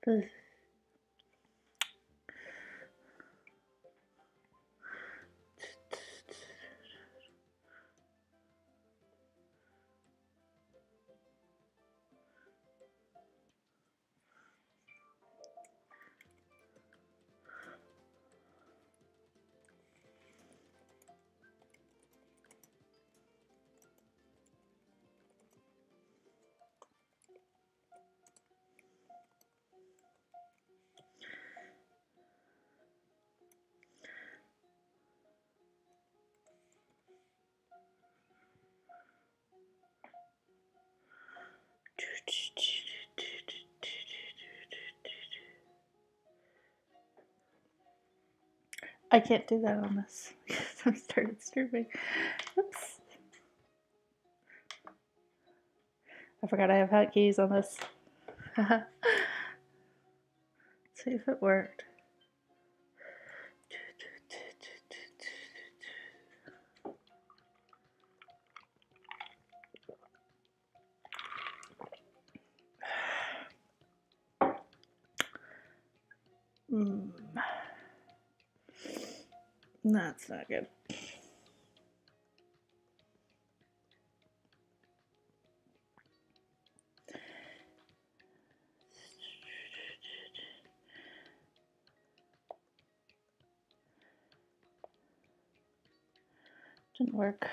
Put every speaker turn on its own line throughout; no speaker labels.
Ugh. I can't do that on this because I'm started streaming. Oops. I forgot I have hotkeys on this. See if it worked. That's not good. Didn't work.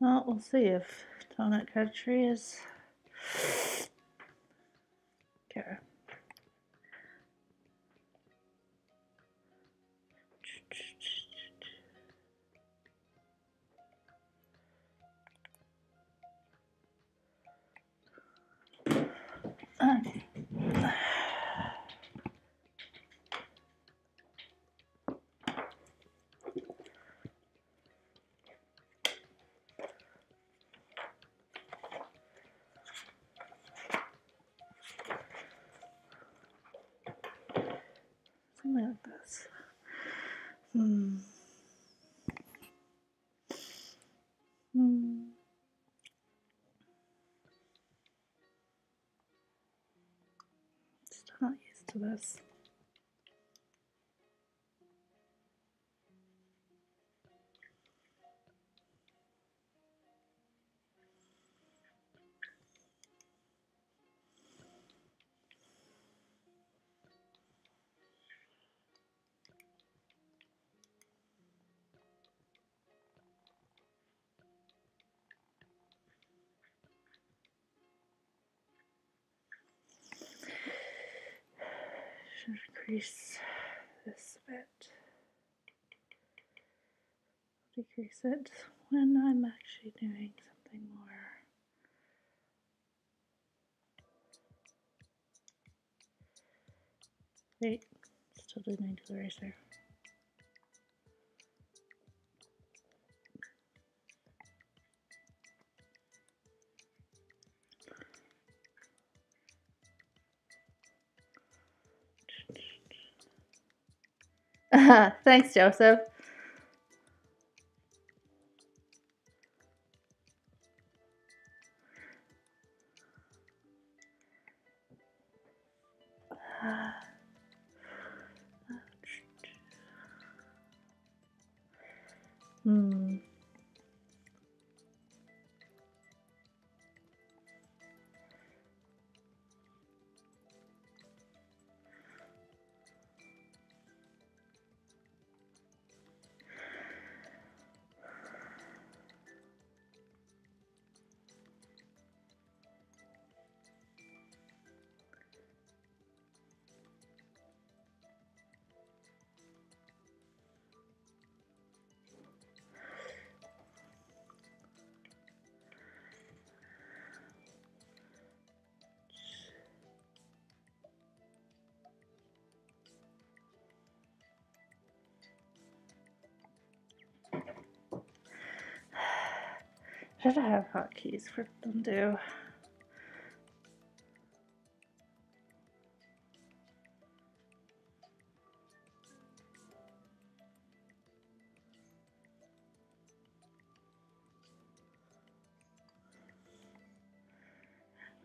Well, we'll see if Donut Country is Cura. Okay. Something like this. Still not used to this. Should increase this a bit. Decrease it when I'm actually doing something more. Wait, still do need to erase there. Thanks, Joseph. Did I have hotkeys for undo?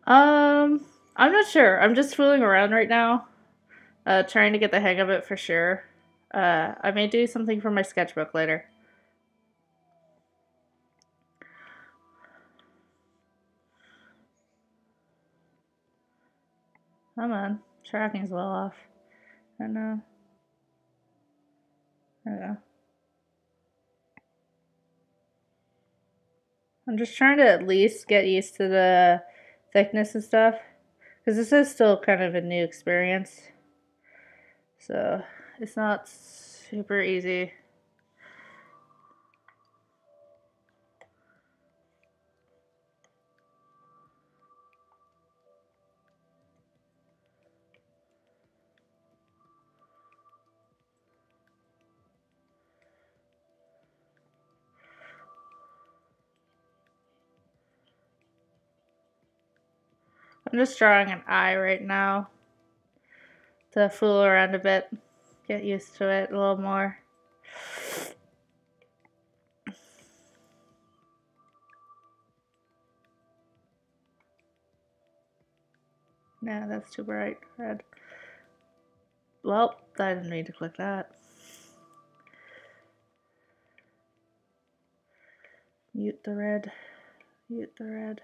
I'm not sure. I'm just fooling around right now, trying to get the hang of it for sure. I may do something for my sketchbook later. Come on, tracking's a little off. I know. There we go. I'm just trying to at least get used to the thickness and stuff, because this is still kind of a new experience. So it's not super easy. I'm just drawing an eye right now to fool around a bit, get used to it a little more. Nah, that's too bright red. Well, I didn't mean to click that. Mute the red. Mute the red.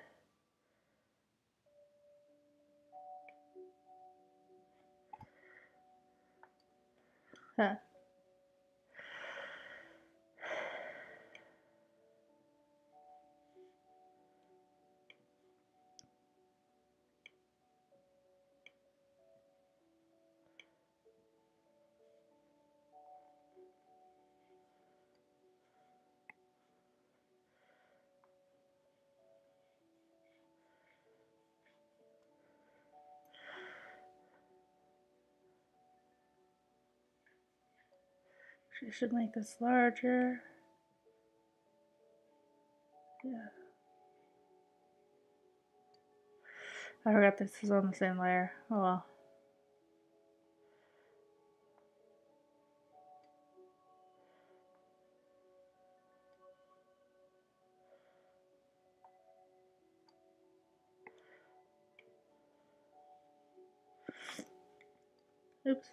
Huh. She should make this larger. Yeah. I forgot this is on the same layer. Oh well. Oops.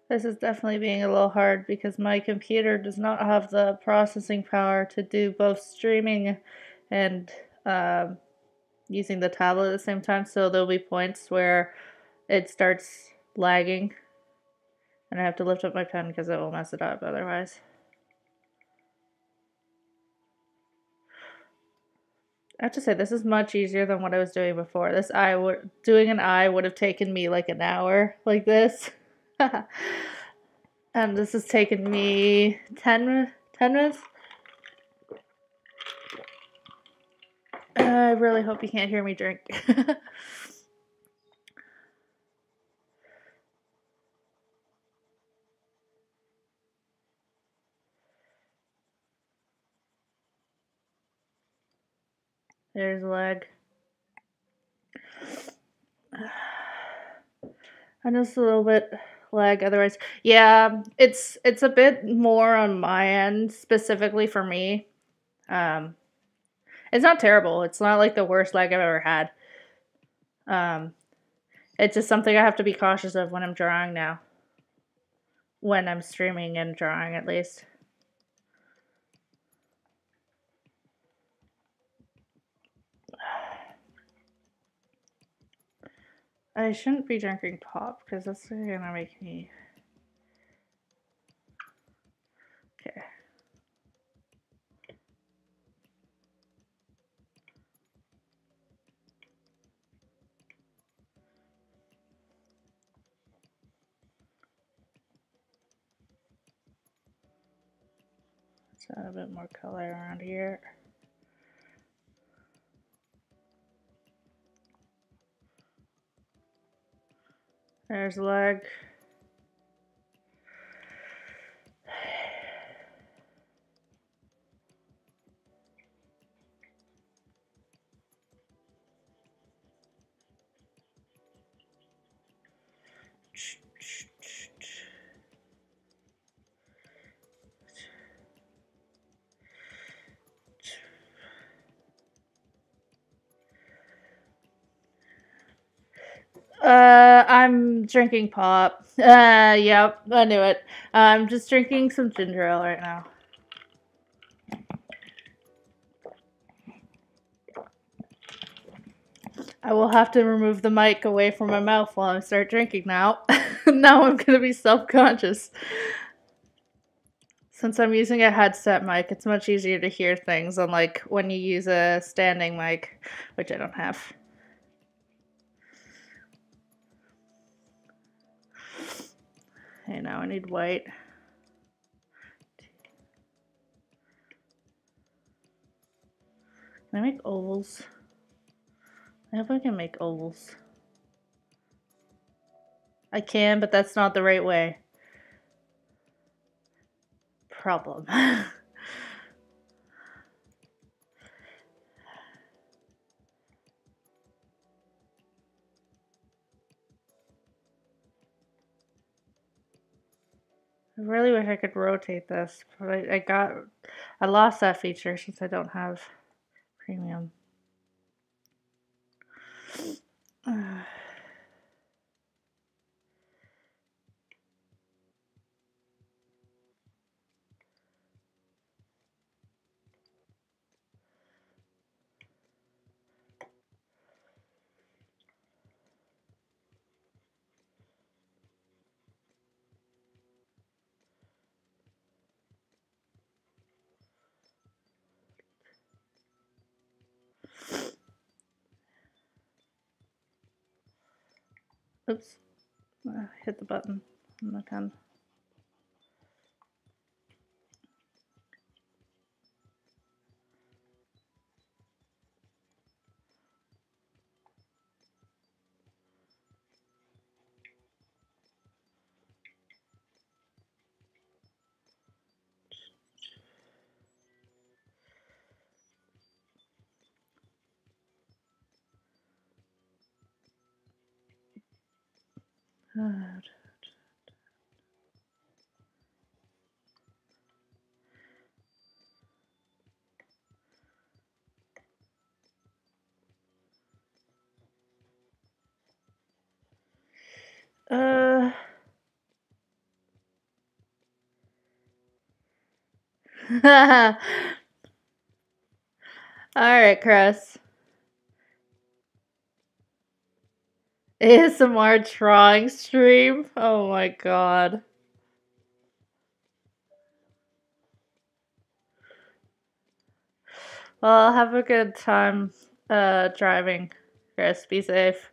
This is definitely being a little hard because my computer does not have the processing power to do both streaming and using the tablet at the same time. So there'll be points where it starts lagging and I have to lift up my pen because it will mess it up otherwise. I have to say, this is much easier than what I was doing before. Doing an eye would have taken me like an hour like this. And this has taken me 10 minutes. I really hope you can't hear me drink. There's leg. I know it's a little bit lag otherwise. Yeah, it's a bit more on my end, specifically for me. Um, it's not terrible. It's not like the worst lag I've ever had. Um, it's just something I have to be cautious of when I'm drawing now. When I'm streaming and drawing, at least. I shouldn't be drinking pop because that's gonna make me. Okay. Let's add a bit more color around here. There's a leg. I'm drinking pop. Yep, I knew it. I'm just drinking some ginger ale right now. I will have to remove the mic away from my mouth while I start drinking now. Now I'm gonna be self-conscious. Since I'm using a headset mic, it's much easier to hear things unlike when you use a standing mic, which I don't have. Okay, now I need white. Can I make ovals? I hope I can make ovals. I can, but that's not the right way. Problem. I really wish I could rotate this, but I lost that feature since I don't have premium. Oops. Hit the button on the pen. God. Alright, Chris. ASMR drawing stream? Oh my god. Well, have a good time driving, Chris. Be safe.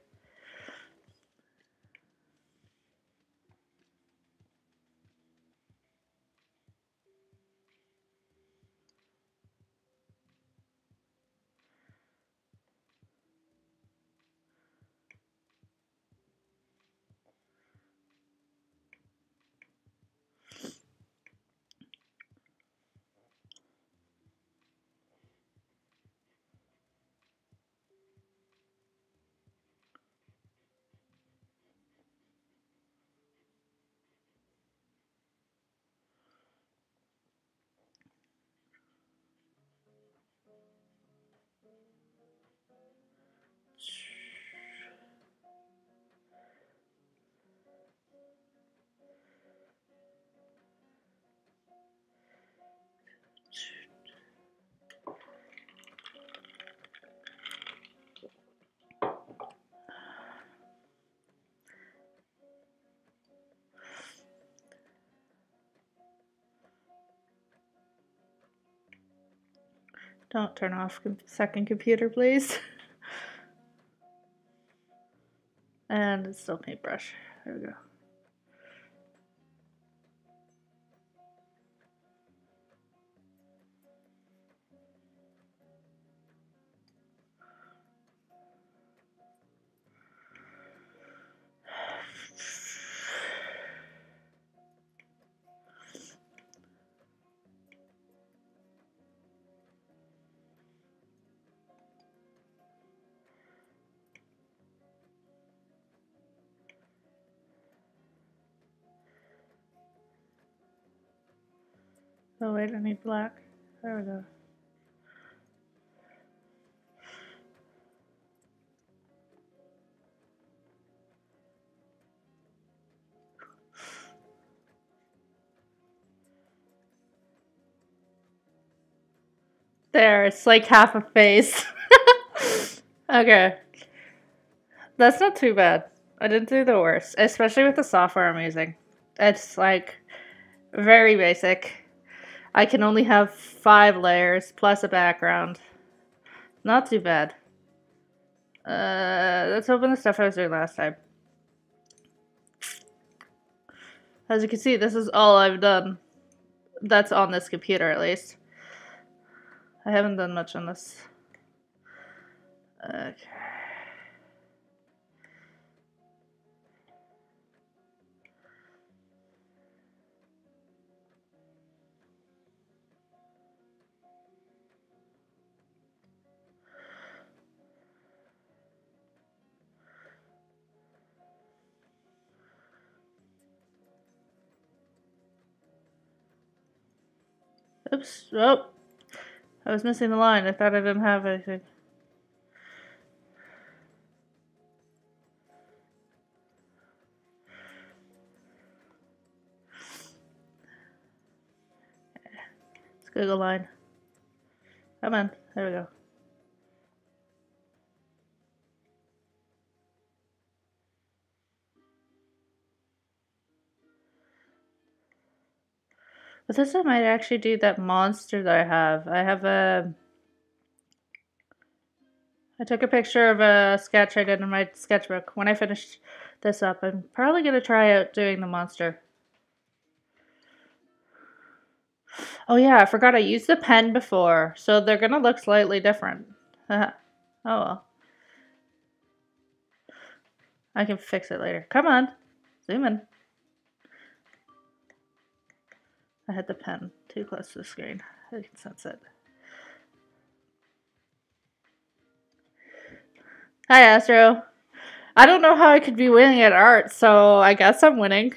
Don't turn off second computer, please. And it's still paintbrush. There we go. Oh wait, I need black. There we go. There, it's like half a face. Okay. That's not too bad. I didn't do the worst, especially with the software I'm using. It's like very basic. I can only have 5 layers plus a background. Not too bad. Let's open the stuff I was doing last time. As you can see, this is all I've done. That's on this computer, at least. I haven't done much on this. Okay. Oops. Oh. I was missing the line. I thought I didn't have anything. Let's Google line. Come on. There we go. But this time I might actually do that monster that I have. I took a picture of a sketch I did in my sketchbook. When I finish this up, I'm probably going to try out doing the monster. Oh yeah, I forgot I used the pen before, so they're going to look slightly different. Oh well. I can fix it later. Come on. Zoom in. I had the pen too close to the screen. I can sense it. Hi, Astro. I don't know how I could be winning at art, so I guess I'm winning.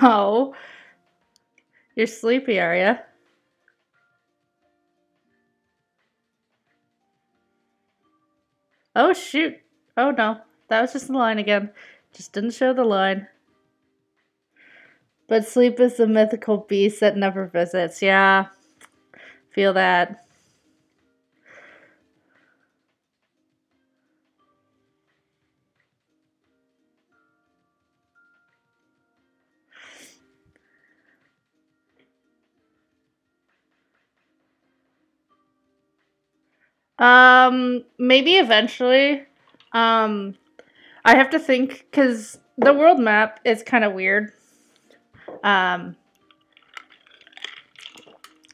Oh, you're sleepy, are you? Oh, shoot. Oh, no. That was just the line again. Just didn't show the line. But sleep is the mythical beast that never visits. Yeah. Feel that. Maybe eventually. I have to think, because the world map is kind of weird.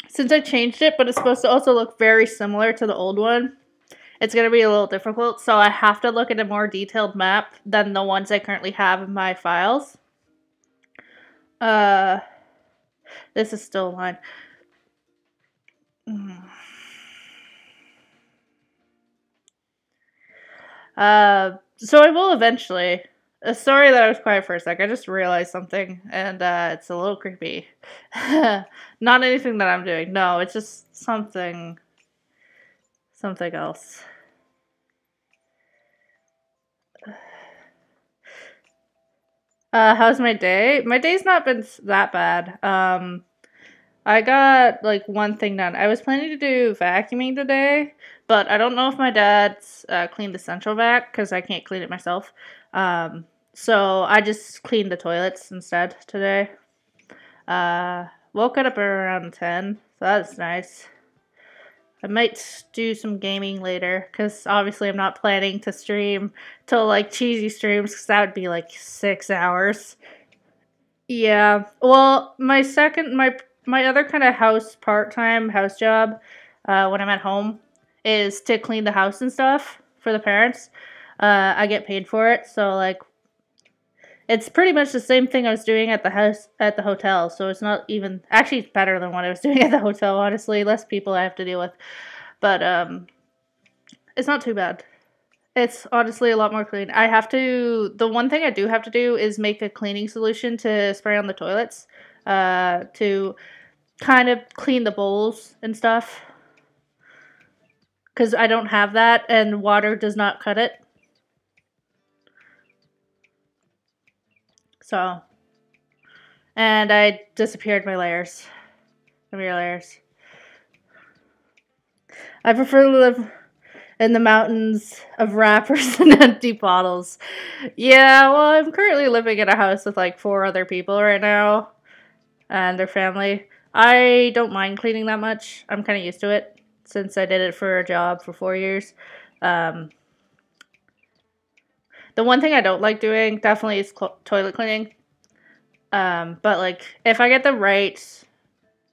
Since I changed it, but it's supposed to also look very similar to the old one, it's going to be a little difficult, so I have to look at a more detailed map than the ones I currently have in my files. This is still a line. So I will eventually. Sorry that I was quiet for a sec. I just realized something, and it's a little creepy. Not anything that I'm doing. No, it's just something else. How's my day? My day's not been that bad. I got like one thing done. I was planning to do vacuuming today, but I don't know if my dad's cleaned the central vac because I can't clean it myself. So I just cleaned the toilets instead today. Woke up around 10, so that's nice. I might do some gaming later because obviously I'm not planning to stream till like cheesy streams because that would be like 6 hours. Yeah. Well, my other kind of part-time house job, when I'm at home, is to clean the house and stuff for the parents. I get paid for it, so like, it's pretty much the same thing I was doing at the hotel. So it's not even actually it's better than what I was doing at the hotel. Honestly, less people I have to deal with, but it's not too bad. It's honestly a lot more clean. The one thing I do have to do is make a cleaning solution to spray on the toilets, to kind of clean the bowls and stuff. Because I don't have that and water does not cut it. So, and I disappeared my layers. I prefer to live in the mountains of wrappers and empty bottles. Yeah, well, I'm currently living in a house with like 4 other people right now and their family. I don't mind cleaning that much. I'm kind of used to it since I did it for a job for 4 years. The one thing I don't like doing definitely is toilet cleaning. But like if I get the right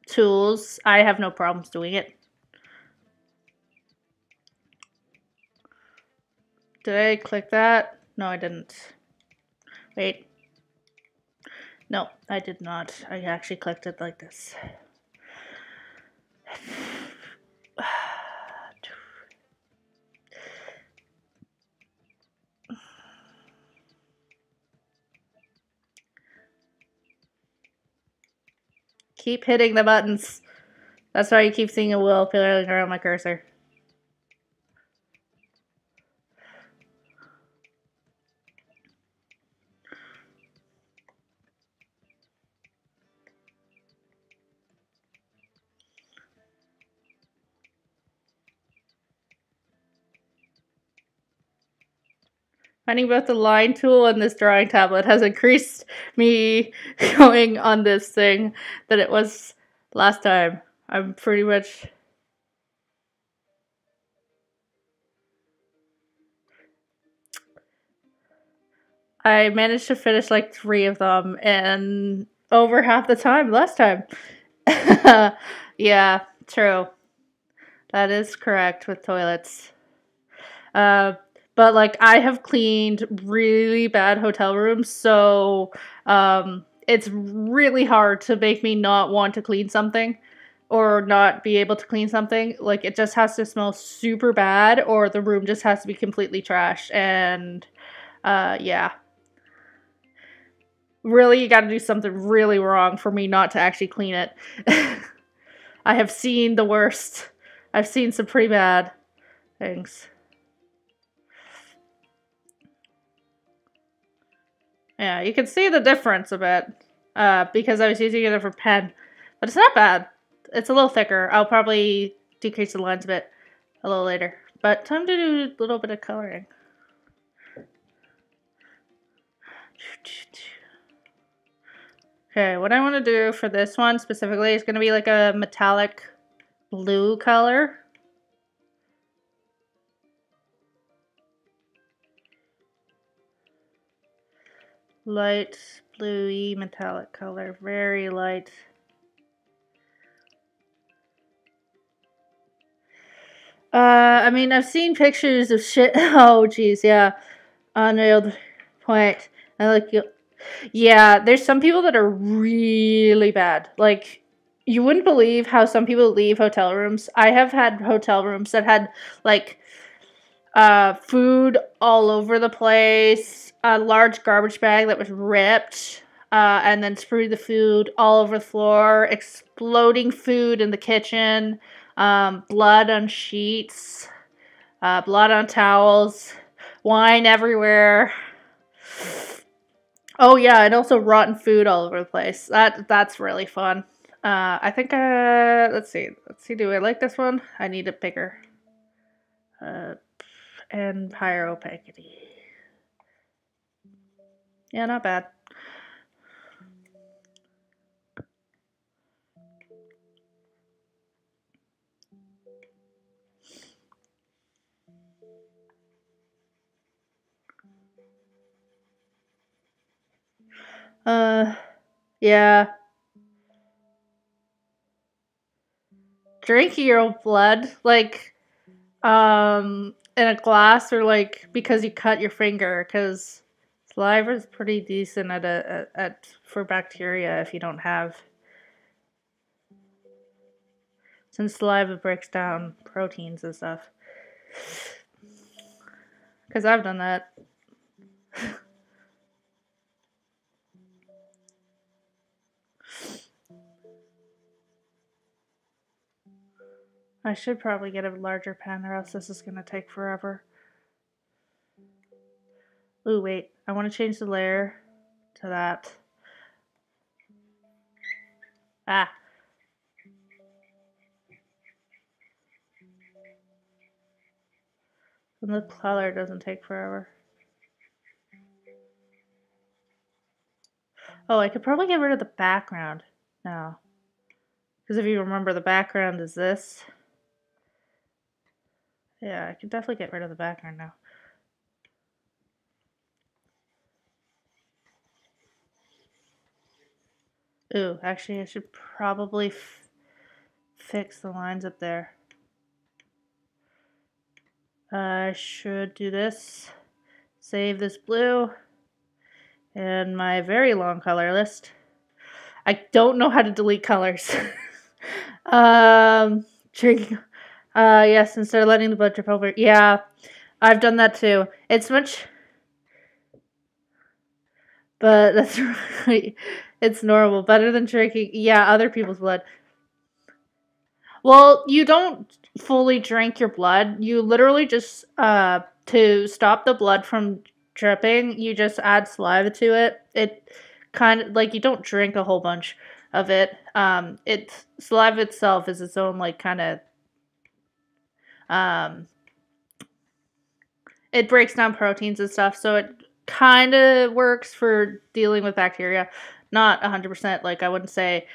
tools, I have no problems doing it. Did I click that? No, I didn't. Wait. No, I did not. I actually clicked it like this. Keep hitting the buttons. That's why you keep seeing a wheel flailing around my cursor. Finding both the line tool and this drawing tablet has increased me going on this thing than it was last time. I'm pretty much... I managed to finish like 3 of them and over half the time last time. Yeah, true. That is correct with toilets. But like I have cleaned really bad hotel rooms, so it's really hard to make me not want to clean something or not be able to clean something. Like it just has to smell super bad or the room just has to be completely trash. And yeah. Really, you gotta do something really wrong for me not to actually clean it. I have seen the worst. I've seen some pretty bad things. Yeah, you can see the difference a bit because I was using a different pen. But it's not bad. It's a little thicker. I'll probably decrease the lines a bit a little later. But time to do a little bit of coloring. Okay, what I want to do for this one specifically is going to be like a metallic blue color. Light bluey metallic color, very light. I mean, I've seen pictures of shit. Oh, geez, yeah. Unnailed point. I like you. Yeah, there's some people that are really bad. Like, you wouldn't believe how some people leave hotel rooms. I have had hotel rooms that had, like, food all over the place, a large garbage bag that was ripped, and then sprayed the food all over the floor, exploding food in the kitchen, blood on sheets, blood on towels, wine everywhere. Oh yeah, and also rotten food all over the place. That's really fun. I think let's see. Do I like this one? I need it bigger. And higher opacity. Yeah, not bad. Yeah. Drinking your own blood, like, in a glass, or like because you cut your finger, because saliva is pretty decent at for bacteria if you don't have, since saliva breaks down proteins and stuff. Because I've done that. I should probably get a larger pan, or else this is gonna take forever. Ooh, wait. I want to change the layer to that. Ah. And the color doesn't take forever. Oh, I could probably get rid of the background now. Because if you remember, the background is this. Yeah, I could definitely get rid of the background now. Ooh, actually, I should probably fix the lines up there. I should do this. Save this blue. And my very long color list. I don't know how to delete colors. Drinking. Yes, instead of letting the blood drip over. Yeah, I've done that too. It's much. But that's right. It's normal. Better than drinking. Yeah, other people's blood. Well, you don't fully drink your blood. You literally just, to stop the blood from dripping, you just add saliva to it. It kind of, like, you don't drink a whole bunch of it. Saliva itself is its own, like, kind of, um, it breaks down proteins and stuff, so it kind of works for dealing with bacteria. Not 100%. Like, I wouldn't say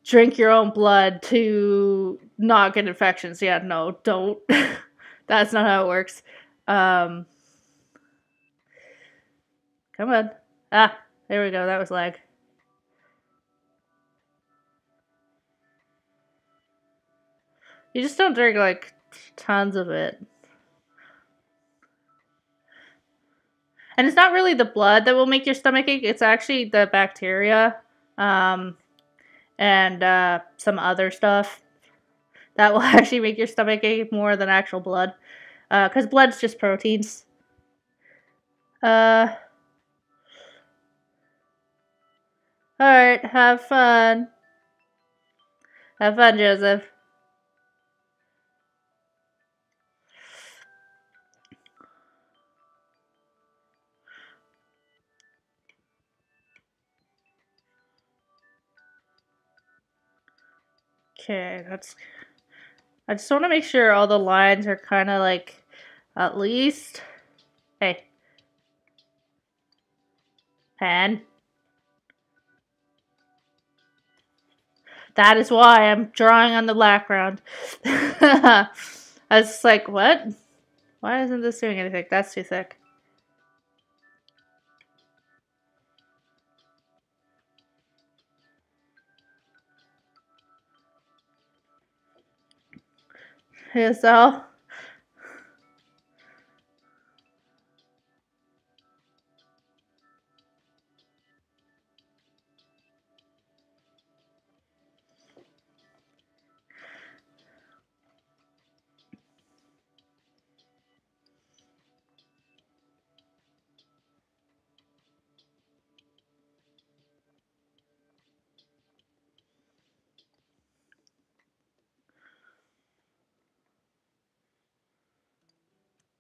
drink your own blood to not get infections. Yeah, no, don't. That's not how it works. Come on. Ah, there we go. That was lag. You just don't drink, like, tons of it. And it's not really the blood that will make your stomach ache. It's actually the bacteria, and some other stuff that will actually make your stomach ache more than actual blood. Because blood's just proteins. Alright, have fun. Have fun, Joseph. Okay, that's... I just want to make sure all the lines are kind of like, at least... Hey. Pen. That is why I'm drawing on the background. I was like, what? Why isn't this doing anything? That's too thick. Yeah, so...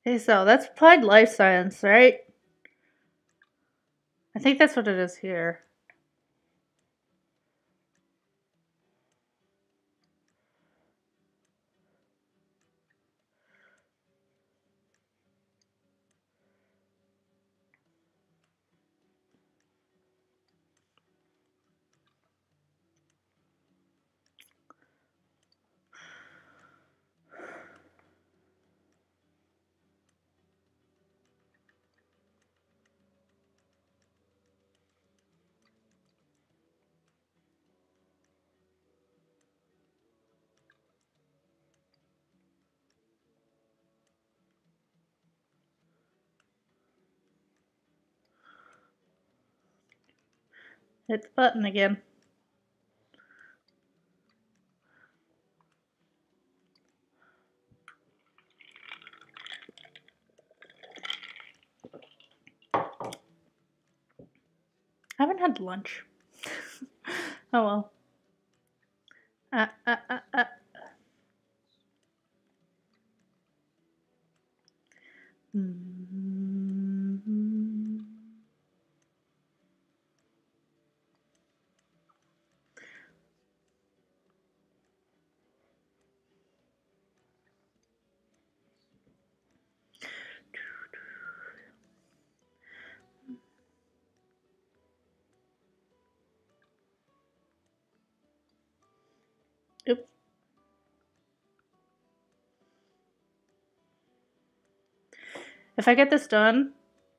Okay, so that's applied life science, right? I think that's what it is here. Hit the button again. I haven't had lunch. Oh well. Uh, uh, uh, uh. Mm-hmm. Oops. If I get this done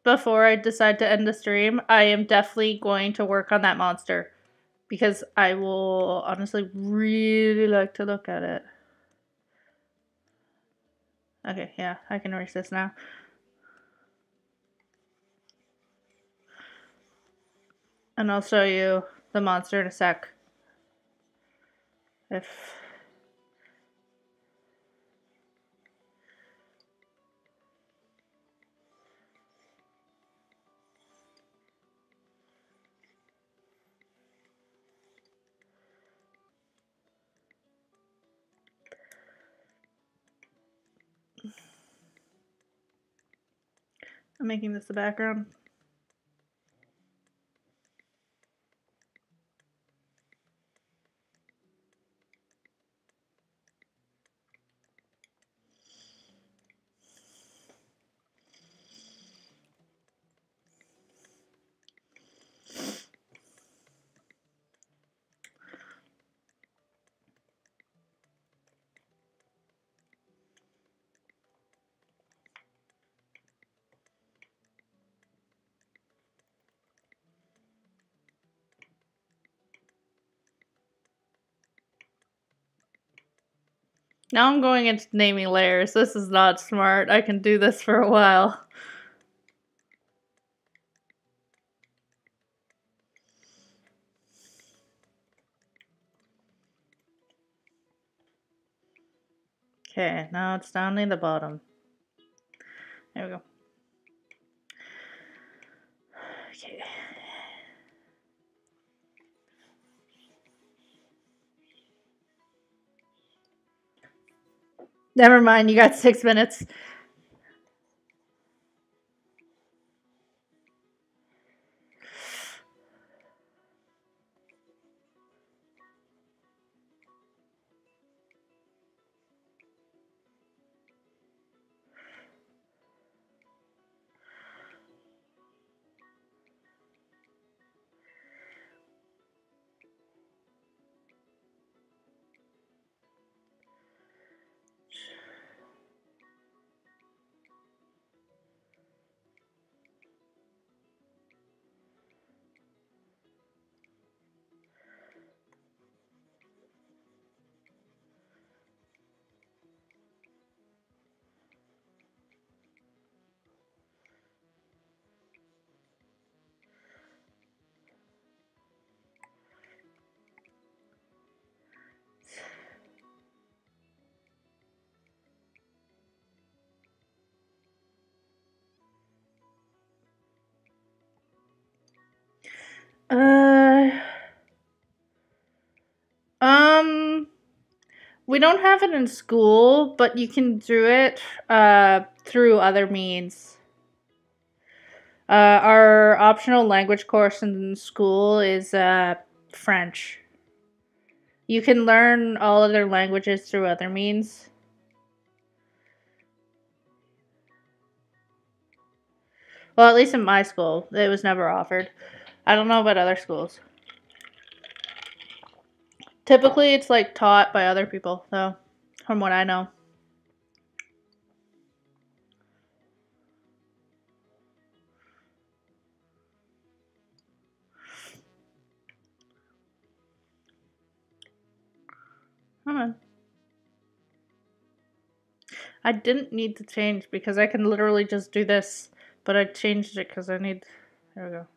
before I decide to end the stream, I am definitely going to work on that monster. Because I will honestly really like to look at it. Okay, yeah, I can erase this now. And I'll show you the monster in a sec. If... I'm making this the background. Now I'm going into naming layers. This is not smart. I can do this for a while. Okay, now it's down near the bottom. There we go. Okay. Never mind, you got 6 minutes. Um, We don't have it in school, but you can do it through other means. Our optional language course in school is French. You can learn all other languages through other means. Well, at least in my school, it was never offered. I don't know about other schools. Typically, it's like taught by other people, though, from what I know. I didn't need to change because I can literally just do this, but I changed it because I need. There we go.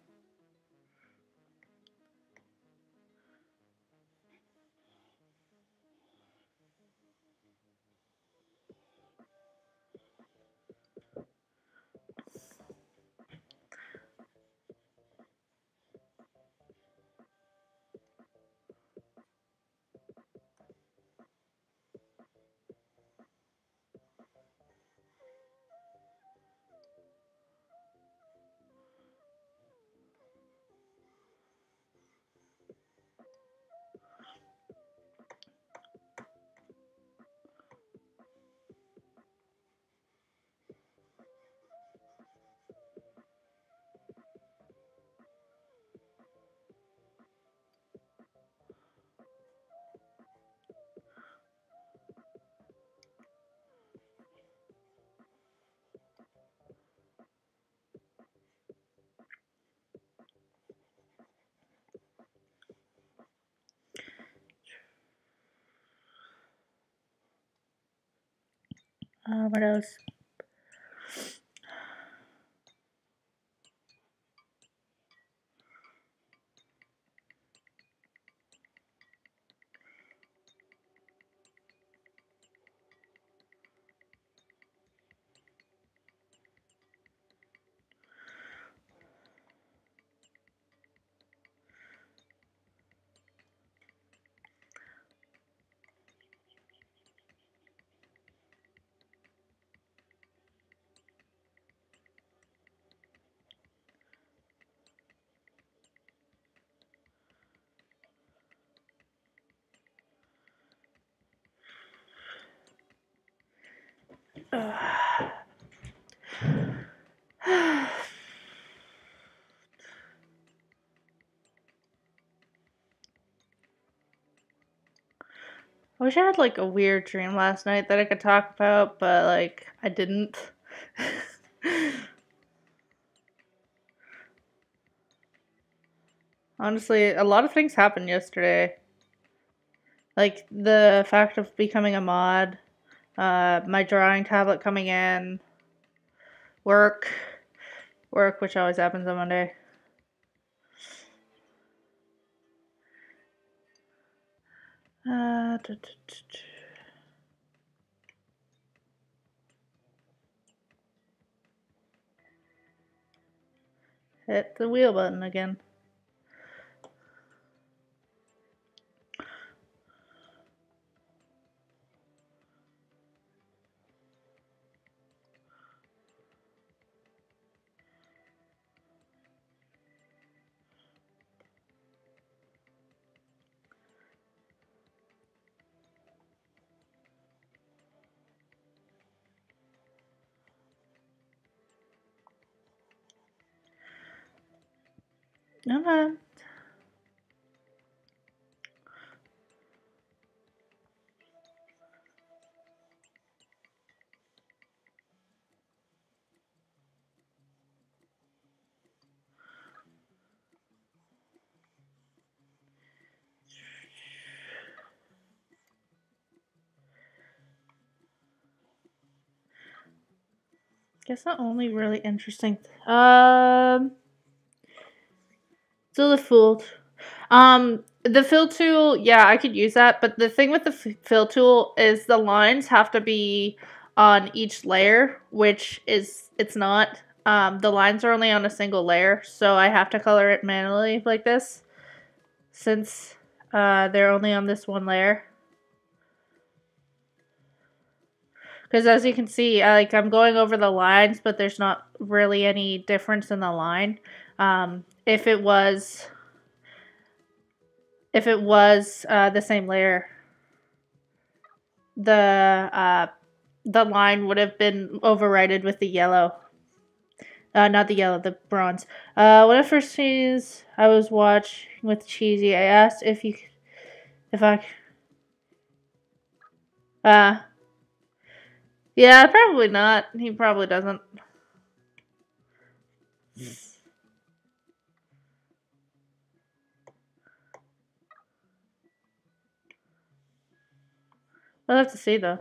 What else? I wish I had like a weird dream last night that I could talk about, but like I didn't. Honestly, a lot of things happened yesterday. Like the fact of becoming a mod, my drawing tablet coming in, work, which always happens on Monday. Hit the wheel button again. Okay. Guess the only really interesting. So the fill. The fill tool. Yeah, I could use that. But the thing with the fill tool is the lines have to be on each layer, which is it's not. The lines are only on a single layer, so I have to color it manually like this, since they're only on this one layer. Because as you can see, like I'm going over the lines, but there's not really any difference in the line. If it was the same layer, the line would have been overridden with the yellow. Not the yellow, the bronze. When I first seen I was watching with Cheesy. I asked if I, yeah, probably not. He probably doesn't. We'll have to see though.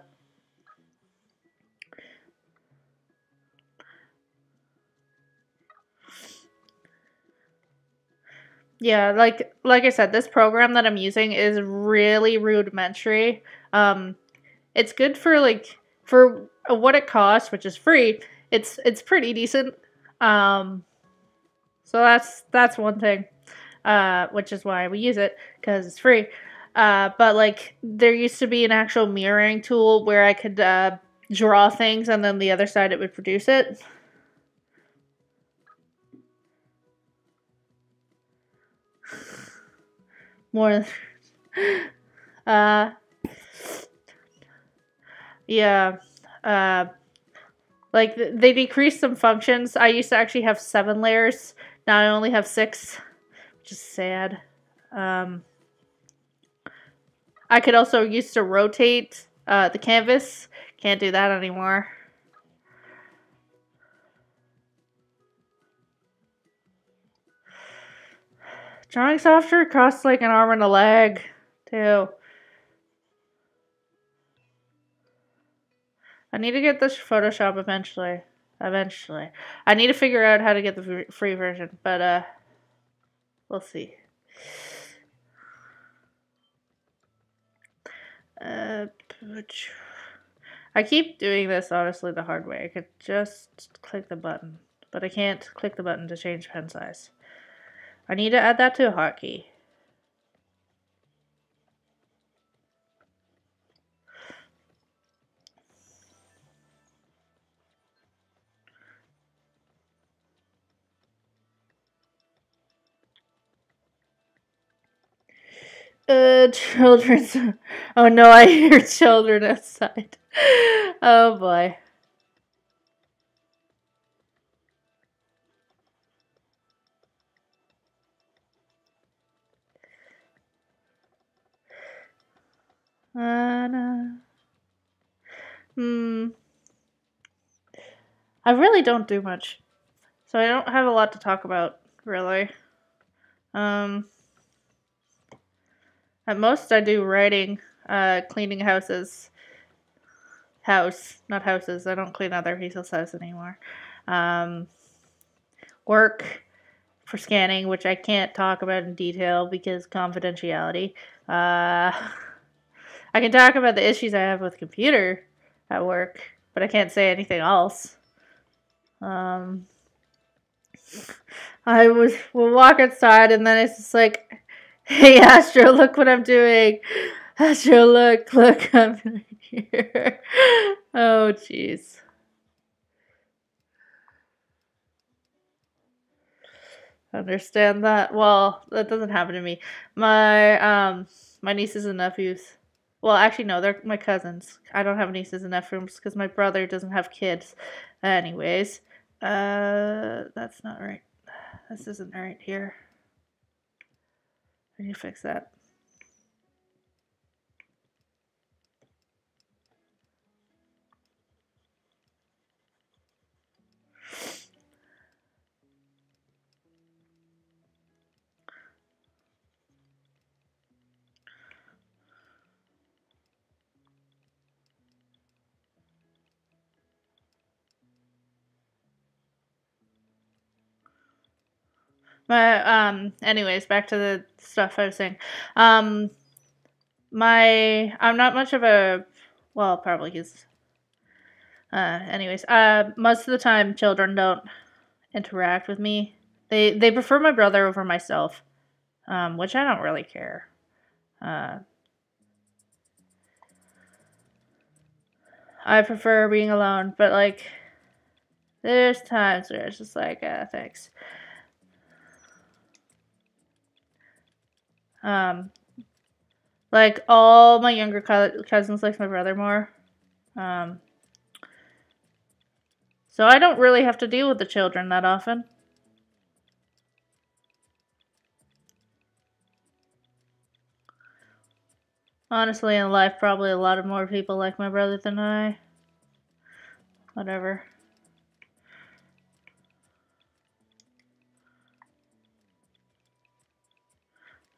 Yeah, like I said, this program that I'm using is really rudimentary. It's good for for what it costs, which is free. It's pretty decent. Um, so that's one thing. Which is why we use it because it's free. But like there used to be an actual mirroring tool where I could draw things and then the other side it would produce it. More uh yeah. Like they decreased some functions. I used to actually have 7 layers. Now I only have 6, which is sad. I could also use to rotate the canvas. Can't do that anymore. Drawing software costs like an arm and a leg, too. I need to get this Photoshop eventually. Eventually. I need to figure out how to get the free version, but, we'll see. I keep doing this, honestly, the hard way. I could just click the button, but I can't click the button to change pen size. I need to add that to a hotkey. Children's. Oh no, I hear children outside. Oh boy. I really don't do much. So I don't have a lot to talk about, really. At most I do writing, cleaning houses. Not houses. I don't clean other people's house anymore. Work for scanning, which I can't talk about in detail because confidentiality. I can talk about the issues I have with computer at work, but I can't say anything else. We'll walk outside and then it's just like, hey Astro, look what I'm doing. Astro, look, I'm here. Oh jeez. Understand that. Well, that doesn't happen to me. My nieces and nephews. Well, actually no, they're my cousins. I don't have nieces and nephews because my brother doesn't have kids. Anyways, that's not right. This isn't right here. I need to fix that. But anyways, back to the stuff I was saying. I'm not much of a, well, probably he's. Anyways, most of the time children don't interact with me. They prefer my brother over myself, which I don't really care. I prefer being alone, but like, there's times where it's just like, thanks. Like all my younger cousins like my brother more. So I don't really have to deal with the children that often. Honestly, in life, probably a lot of more people like my brother than I. Whatever.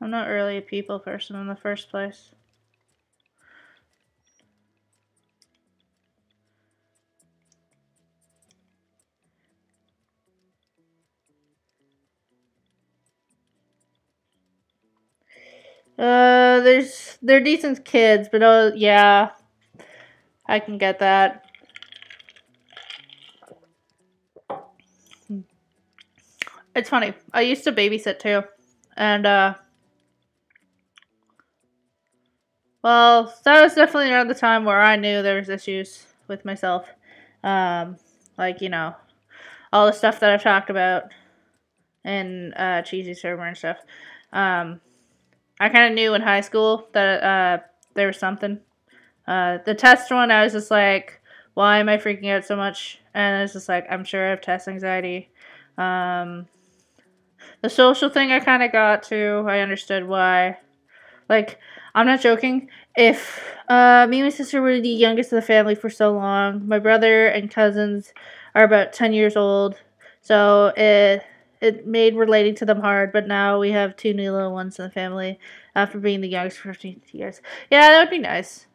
I'm not really a people person in the first place. They're decent kids, but yeah, I can get that. It's funny. I used to babysit too, and well, that was definitely around the time where I knew there was issues with myself, like all the stuff that I've talked about and cheesy server and stuff. I kind of knew in high school that there was something. The test one, I was just like, why am I freaking out so much? And it's just like, I'm sure I have test anxiety. The social thing I kind of got to. I understood why. Like, I'm not joking. If me and my sister were the youngest of the family for so long, my brother and cousins are about 10 years old. So it made relating to them hard, but now we have two new little ones in the family after being the youngest for 15 years. Yeah, that would be nice.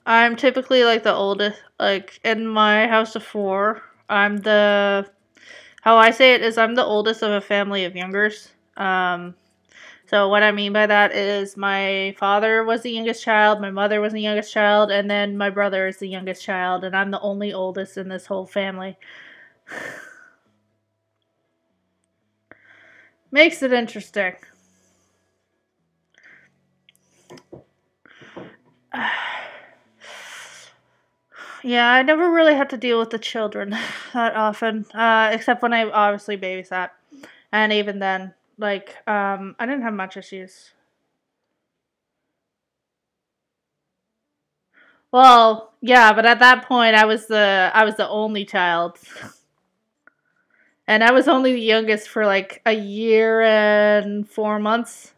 I'm typically like the oldest, like in my house of four. How I say it is I'm the oldest of a family of youngers. So what I mean by that is my father was the youngest child, my mother was the youngest child, and then my brother is the youngest child, and I'm the only oldest in this whole family. Makes it interesting. Yeah, I never really had to deal with the children that often, except when I obviously babysat. And even then, like, I didn't have much issues. Well, yeah, but at that point I was the only child. And I was only the youngest for like a year and 4 months.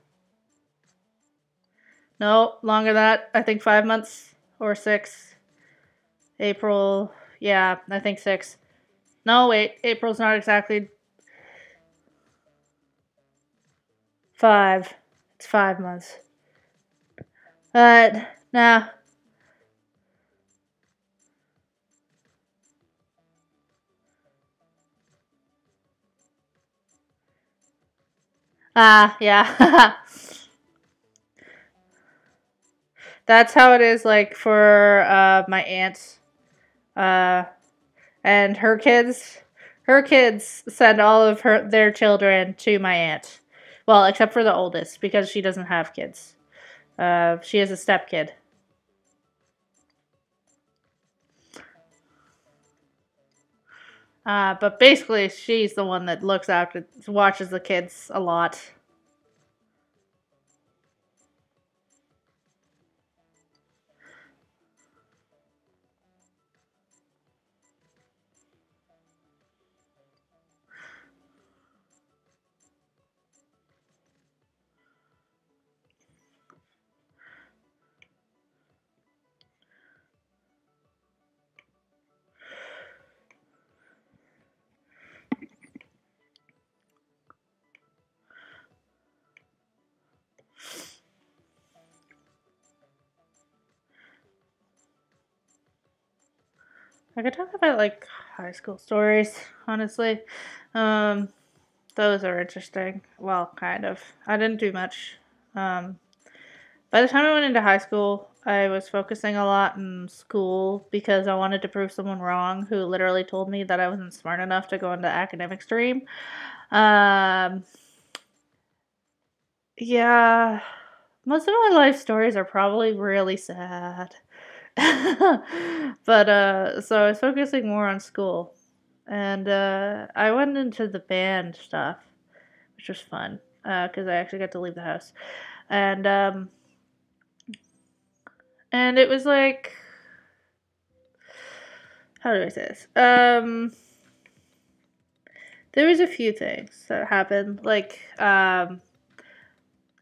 No, longer than that. I think 5 months or 6. April, yeah, I think 6. No, wait, April's not exactly 5. It's 5 months. But, nah. Yeah. That's how it is, like, for, my aunt. Uh, and her kids. Her kids send all of their children to my aunt. Well, except for the oldest, because she doesn't have kids. She has a stepkid. But basically, she's the one that watches the kids a lot. I could talk about like high school stories, honestly. Um, those are interesting. Well, kind of. I didn't do much. Um, by the time I went into high school, I was focusing a lot in school because I wanted to prove someone wrong who literally told me that I wasn't smart enough to go into academic stream. Um, yeah, most of my life stories are probably really sad. But so I was focusing more on school, and I went into the band stuff, which was fun because I actually got to leave the house, and um, and it was like, how do I say this? There was a few things that happened, like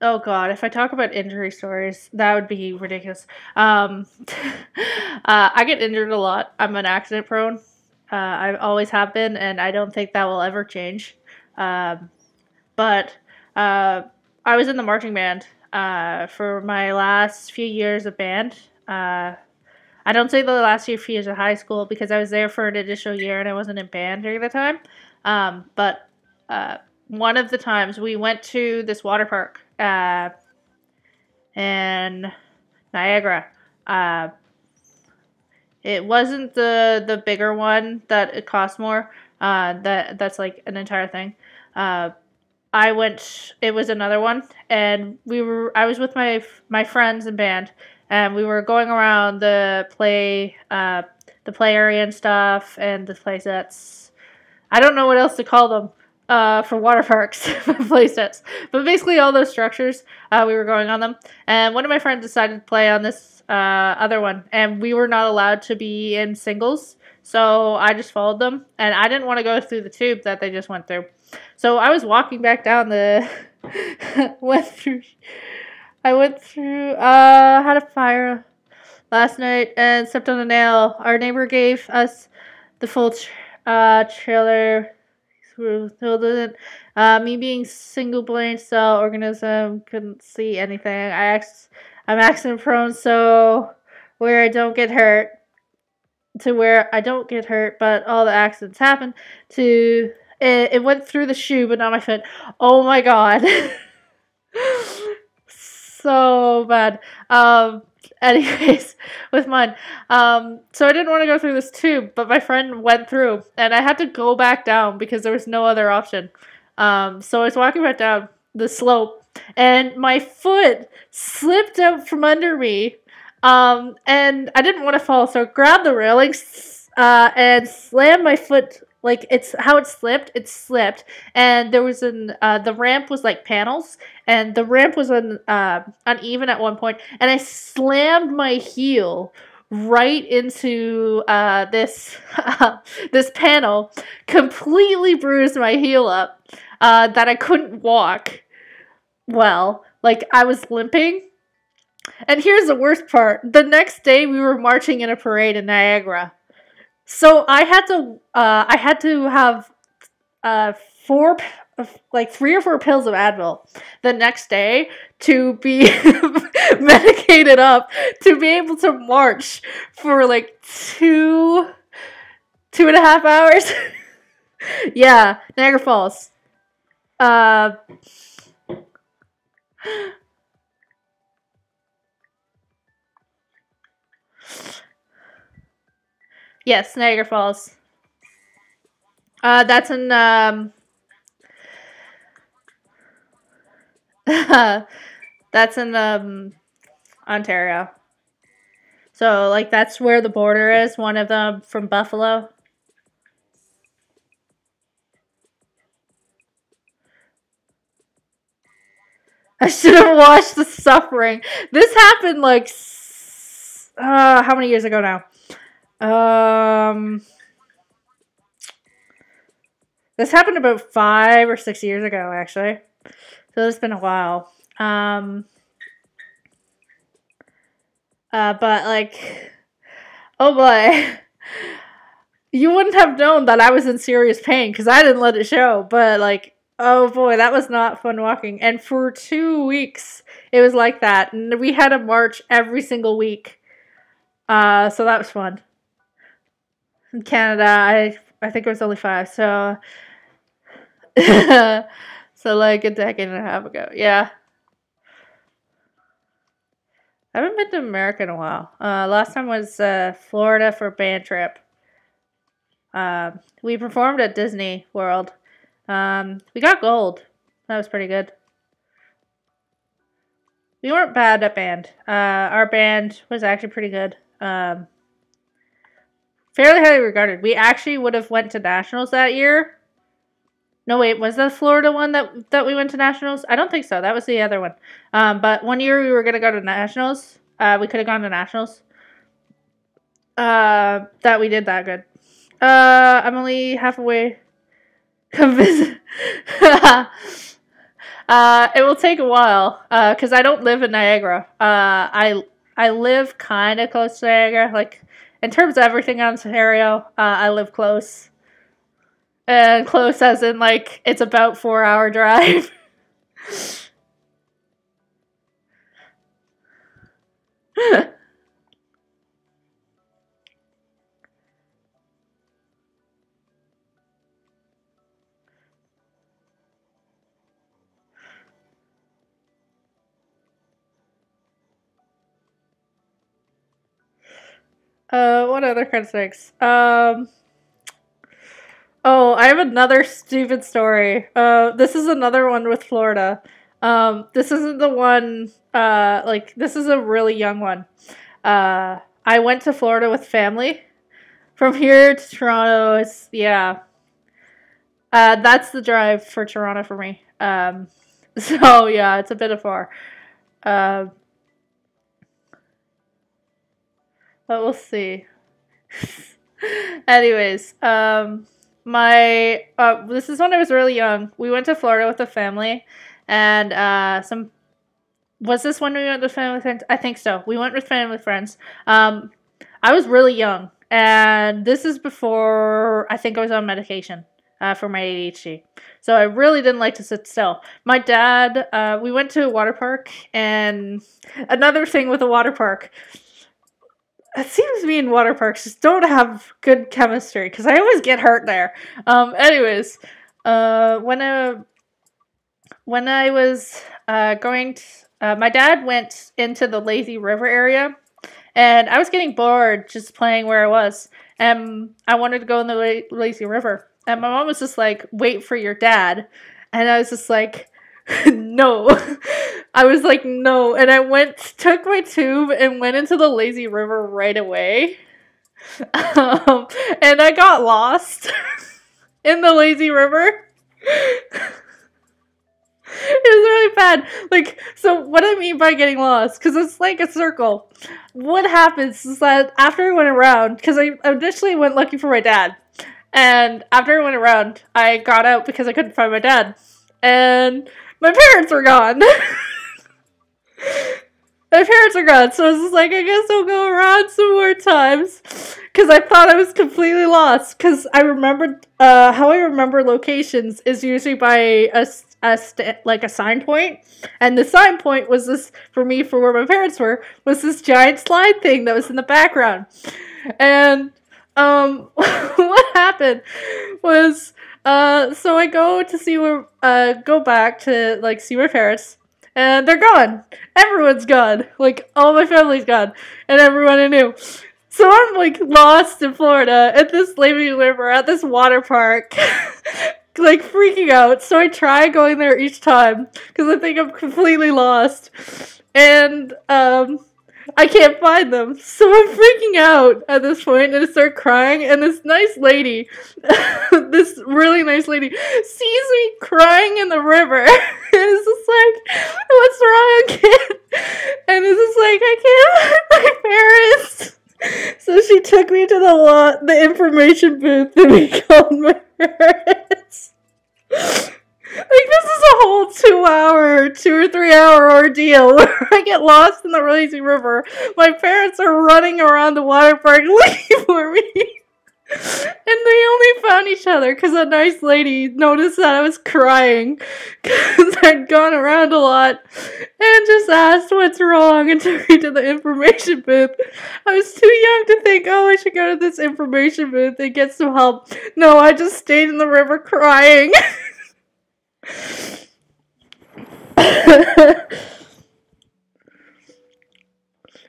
oh god, if I talk about injury stories, that would be ridiculous. I get injured a lot. I'm an accident prone. I always have been, and I don't think that will ever change. Um, but I was in the marching band for my last few years of band. I don't say the last few years of high school because I was there for an additional year and I wasn't in band during the time. But one of the times we went to this water park in Niagara. Uh, it wasn't the bigger one that it cost more. That's like an entire thing. I went. It was another one, and I was with my friends in band, and we were going around the play area and stuff, and the play sets. I don't know what else to call them for water parks, play sets. But basically, all those structures, we were going on them. And one of my friends decided to play on this other one. And we were not allowed to be in singles. So I just followed them. And I didn't want to go through the tube that they just went through. So I was walking back down the... I went through... had a fire last night and stepped on a nail. Our neighbor gave us the full trailer me being single brain cell organism, couldn't see anything. I'm accident prone, so where I don't get hurt to where I don't get hurt, but all the accidents happen to it went through the shoe but not my foot. Oh my god. So bad. Anyways, with mine. So I didn't want to go through this tube, but my friend went through, and I had to go back down because there was no other option. So I was walking back down the slope, and my foot slipped out from under me. And I didn't want to fall, so I grabbed the railings, and slammed my foot. Like, it's how it slipped, and there was the ramp was like panels, and the ramp was uneven at one point, and I slammed my heel right into this this panel, completely bruised my heel up, that I couldn't walk well, like I was limping. And here's the worst part: the next day we were marching in a parade in Niagara. So I had to have four, like 3 or 4 pills of Advil the next day to be medicated up to be able to march for like 2.5 hours. Yeah, Niagara Falls. Yes, Niagara Falls. That's in that's in Ontario. So like that's where the border is. One of them from Buffalo. I should have watched the suffering. This happened like how many years ago now? This happened about 5 or 6 years ago, actually. So it's been a while. But like, oh boy, you wouldn't have known that I was in serious pain because I didn't let it show. But like, oh boy, that was not fun walking. And for 2 weeks, it was like that. And we had a march every single week. So that was fun. In Canada, I think it was only 5. So, so like a decade and a half ago. Yeah. I haven't been to America in a while. Last time was Florida for a band trip. We performed at Disney World. We got gold. That was pretty good. We weren't bad at band. Our band was actually pretty good. fairly highly regarded. We actually would have went to nationals that year. No, wait, was that Florida one that we went to nationals? I don't think so. That was the other one. But one year we were gonna go to nationals. We could have gone to nationals. That we did that good. I'm only halfway. Come visit. It will take a while. Because I don't live in Niagara. I live kind of close to Niagara. Like, in terms of everything in Ontario, I live close. And close as in, like, it's about 4-hour drive. What other kind of things? Oh, I have another stupid story. This is another one with Florida. This isn't the one, like, this is a really young one. I went to Florida with family. From here to Toronto, it's, yeah. That's the drive for Toronto for me. So, yeah, it's a bit of far. But we'll see. Anyways, this is when I was really young. We went to Florida with the family, and was this when we went with family friends? I think so. We went with family friends. I was really young, and this is before I think I was on medication for my ADHD. So I really didn't like to sit still. My dad, we went to a water park, and another thing with a water park, it seems me and water parks just don't have good chemistry because I always get hurt there. Anyways, when I was going to, my dad went into the lazy river area, and I was getting bored just playing where I was, and I wanted to go in the lazy river, and my mom was just like, "Wait for your dad," and I was just like, no. I was like, no. And I took my tube and went into the lazy river right away. And I got lost in the lazy river. It was really bad. Like, so what I mean by getting lost, because it's like a circle. What happens is that after I went around, because I initially went looking for my dad. And after I went around, I got out because I couldn't find my dad. And my parents were gone. My parents are gone, so I was just like, I guess I'll go around some more times. Because I thought I was completely lost. Because I remembered, how I remember locations is usually by like a sign point. And the sign point was this, for me, for where my parents were, was this giant slide thing that was in the background. And, what happened was, so I go to see where, go back to, like, see my parents, and they're gone. Everyone's gone. Like, all my family's gone, and everyone I knew. So I'm, like, lost in Florida at this lazy river at this water park, like, freaking out. So I try going there each time, because I think I'm completely lost. And, I can't find them. So I'm freaking out at this point, and I start crying, and this nice lady, this really nice lady, sees me crying in the river, and is just like, what's wrong, kid? And is just like, I can't find my parents. So she took me to the information booth, and we called my parents. Like, this is a whole 2 or 3 hour ordeal where I get lost in the lazy river. My parents are running around the water park looking for me. And they only found each other because a nice lady noticed that I was crying because I'd gone around a lot and just asked what's wrong and took me to the information booth. I was too young to think, oh, I should go to this information booth and get some help. No, I just stayed in the river crying.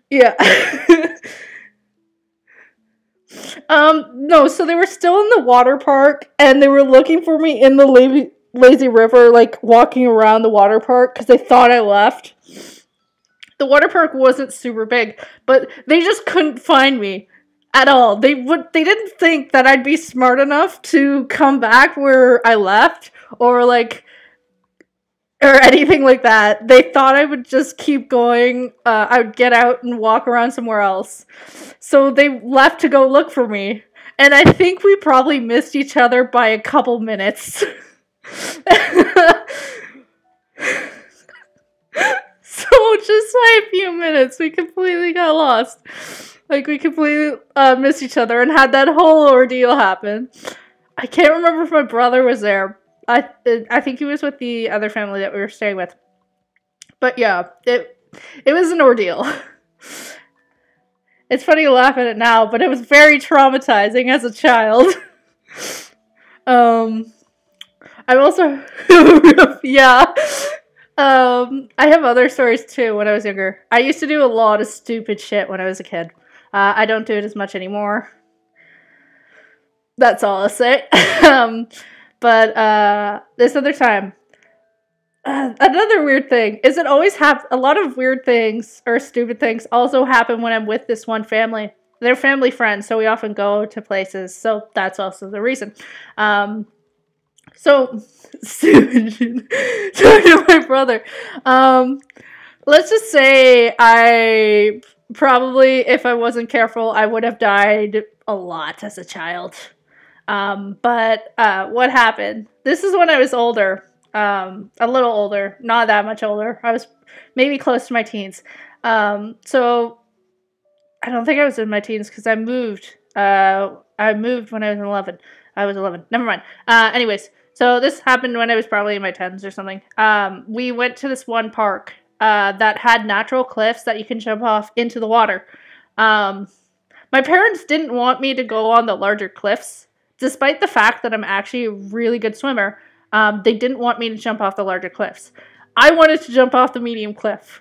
Yeah. No, so they were still in the water park, and they were looking for me in the lazy river, like, walking around the water park, because they thought I left. The water park wasn't super big, but they just couldn't find me at all. They didn't think that I'd be smart enough to come back where I left or like or anything like that. They thought I would just keep going. I would get out and walk around somewhere else. So they left to go look for me. And I think we probably missed each other by a couple minutes. So just by a few minutes, we completely got lost. Like, we completely missed each other and had that whole ordeal happen. I can't remember if my brother was there. I think he was with the other family that we were staying with. But yeah, it was an ordeal. It's funny to laugh at it now, but it was very traumatizing as a child. I'm also yeah. I have other stories too when I was younger. I used to do a lot of stupid shit when I was a kid. I don't do it as much anymore. That's all I'll say. But this other time, another weird thing is it always a lot of weird things or stupid things also happen when I'm with this one family. They're family friends, so we often go to places. So that's also the reason. So talking to my brother. Let's just say I probably, if I wasn't careful, I would have died a lot as a child. But what happened? This is when I was older. A little older, not that much older. I was maybe close to my teens. So I don't think I was in my teens because I moved. I moved when I was 11. I was 11. Never mind. Anyways, so this happened when I was probably in my 10s or something. We went to this one park that had natural cliffs that you can jump off into the water. My parents didn't want me to go on the larger cliffs, despite the fact that I'm actually a really good swimmer. They didn't want me to jump off the larger cliffs. I wanted to jump off the medium cliff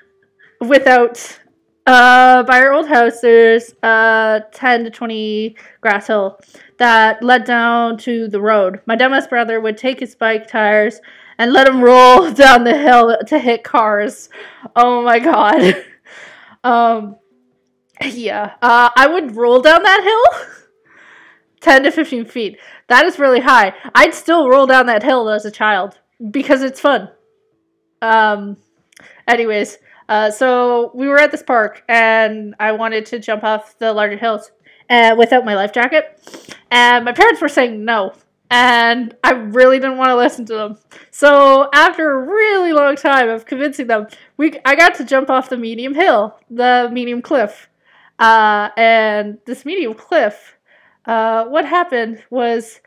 without by our old house, there's 10 to 20 grass hill that led down to the road. My dumbass brother would take his bike tires and let him roll down the hill to hit cars. Oh my god. Yeah. I would roll down that hill 10 to 15 feet. That is really high. I'd still roll down that hill as a child because it's fun. Anyways, so we were at this park and I wanted to jump off the larger hills without my life jacket. And my parents were saying no. And I really didn't want to listen to them. So after a really long time of convincing them, I got to jump off the medium hill, the medium cliff. And this medium cliff, what happened was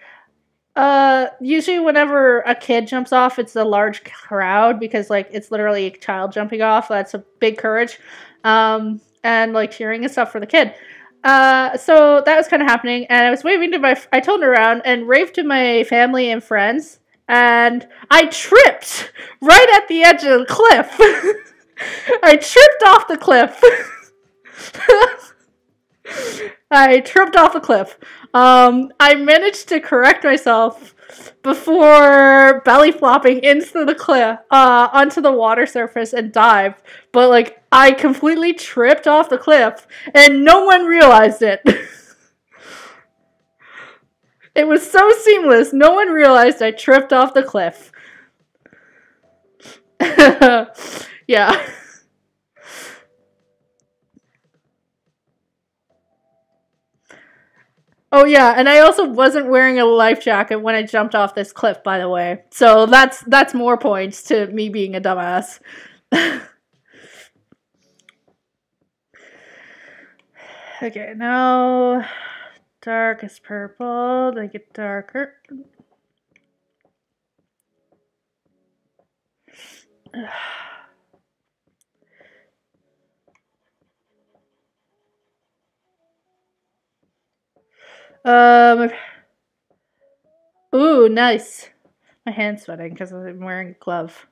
usually whenever a kid jumps off, it's a large crowd because, like, it's literally a child jumping off. That's a big courage. And, like, cheering and stuff for the kid. So that was kind of happening, and I was waving to I turned around and waved to my family and friends, and I tripped right at the edge of the cliff. I tripped off the cliff. I tripped off the cliff. I managed to correct myself before belly flopping into the cliff, onto the water surface and dive. But, like, I completely tripped off the cliff and no one realized it. It was so seamless. No one realized I tripped off the cliff. Yeah. Oh yeah, and I also wasn't wearing a life jacket when I jumped off this cliff, by the way. So that's more points to me being a dumbass. Okay, now darkest purple, they get darker. Ooh, nice. My hand's sweating because I'm wearing a glove.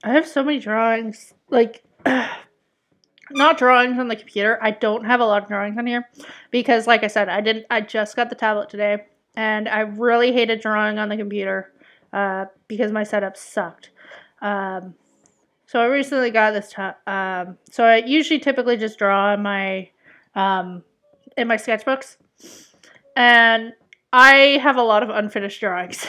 I have so many drawings. Like, not drawings on the computer. I don't have a lot of drawings on here because, like I said, I just got the tablet today, and I really hated drawing on the computer because my setup sucked. Um, so I recently got this. So I usually typically just draw in my sketchbooks, and I have a lot of unfinished drawings.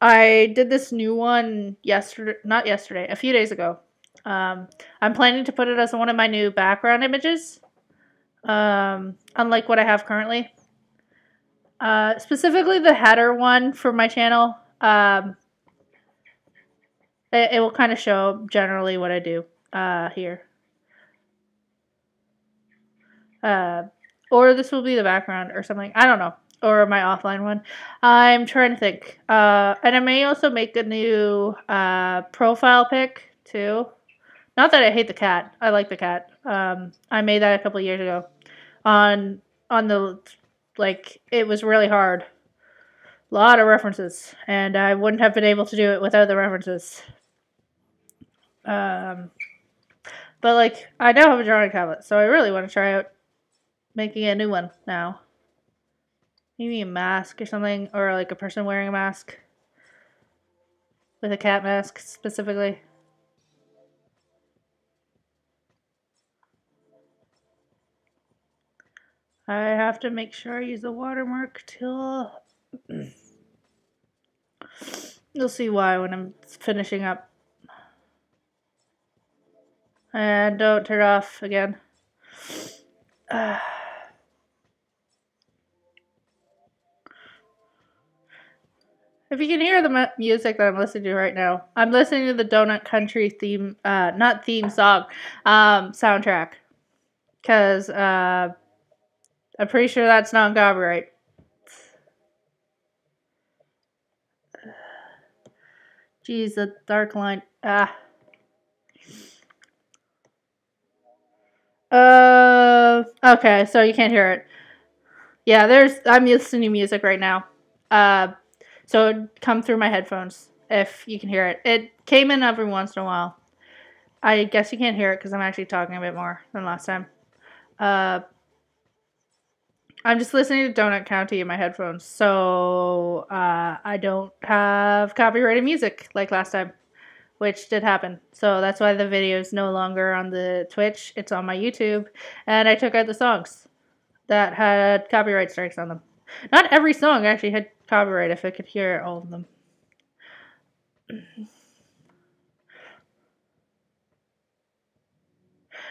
I did this new one yesterday, not yesterday, a few days ago. I'm planning to put it as one of my new background images, unlike what I have currently. Specifically, the header one for my channel. It will kind of show generally what I do here. Or this will be the background or something. I don't know. Or my offline one. I'm trying to think. And I may also make a new profile pic too. Not that I hate the cat. I like the cat. I made that a couple years ago. On the like it was really hard. A lot of references, and I wouldn't have been able to do it without the references. But like I now have a drawing tablet, so I really want to try out making a new one now. Maybe a mask or something, or like a person wearing a mask with a cat mask specifically. I have to make sure I use the watermark till. You'll see why when I'm finishing up. And don't turn it off again. If you can hear the music that I'm listening to right now, I'm listening to the Donut Country theme, not theme song, soundtrack. Because I'm pretty sure that's non-copyright. Jeez, the dark line. Okay, so you can't hear it. Yeah, I'm listening to music right now. So it'd come through my headphones if you can hear it. It came in every once in a while. I guess you can't hear it because I'm actually talking a bit more than last time. I'm just listening to Donut County in my headphones, so I don't have copyrighted music like last time, which did happen. So that's why the video is no longer on the Twitch. It's on my YouTube, and I took out the songs that had copyright strikes on them. Not every song actually had copyright if I could hear all of them.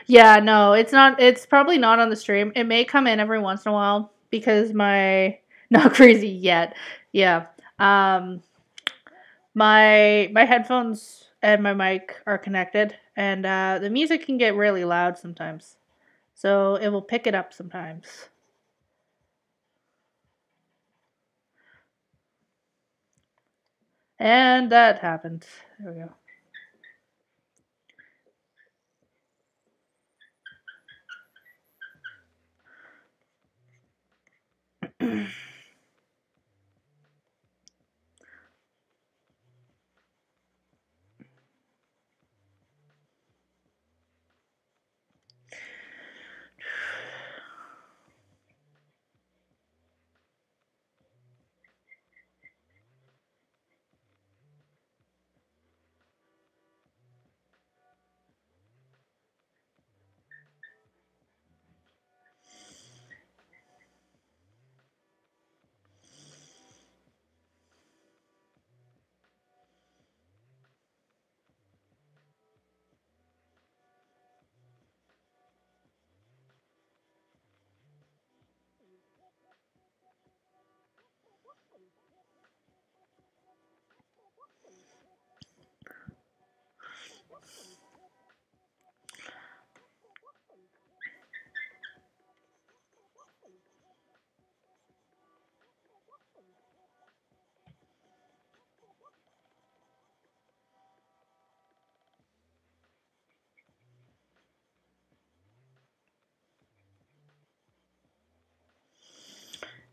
Yeah, no, it's not. It's probably not on the stream. It may come in every once in a while because my not crazy yet. Yeah. My headphones and my mic are connected, and the music can get really loud sometimes, so it will pick it up sometimes. And that happened. There we go.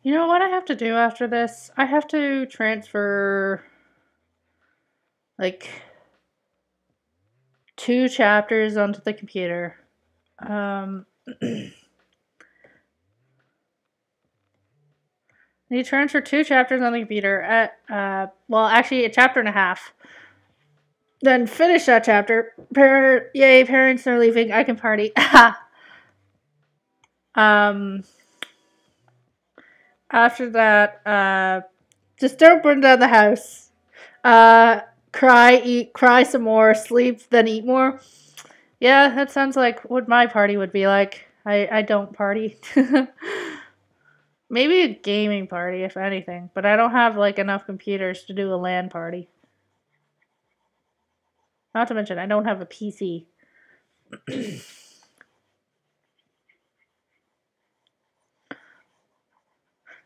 You know what I have to do after this? I have to transfer, like, 2 chapters onto the computer. He turns for 2 chapters on the computer at, well, actually a chapter and a half. Then finish that chapter. Yay, parents are leaving. I can party. After that, just don't burn down the house. Cry some more, sleep, then eat more. Yeah, that sounds like what my party would be like. I don't party. Maybe a gaming party, if anything. But I don't have, like, enough computers to do a LAN party. Not to mention, I don't have a PC.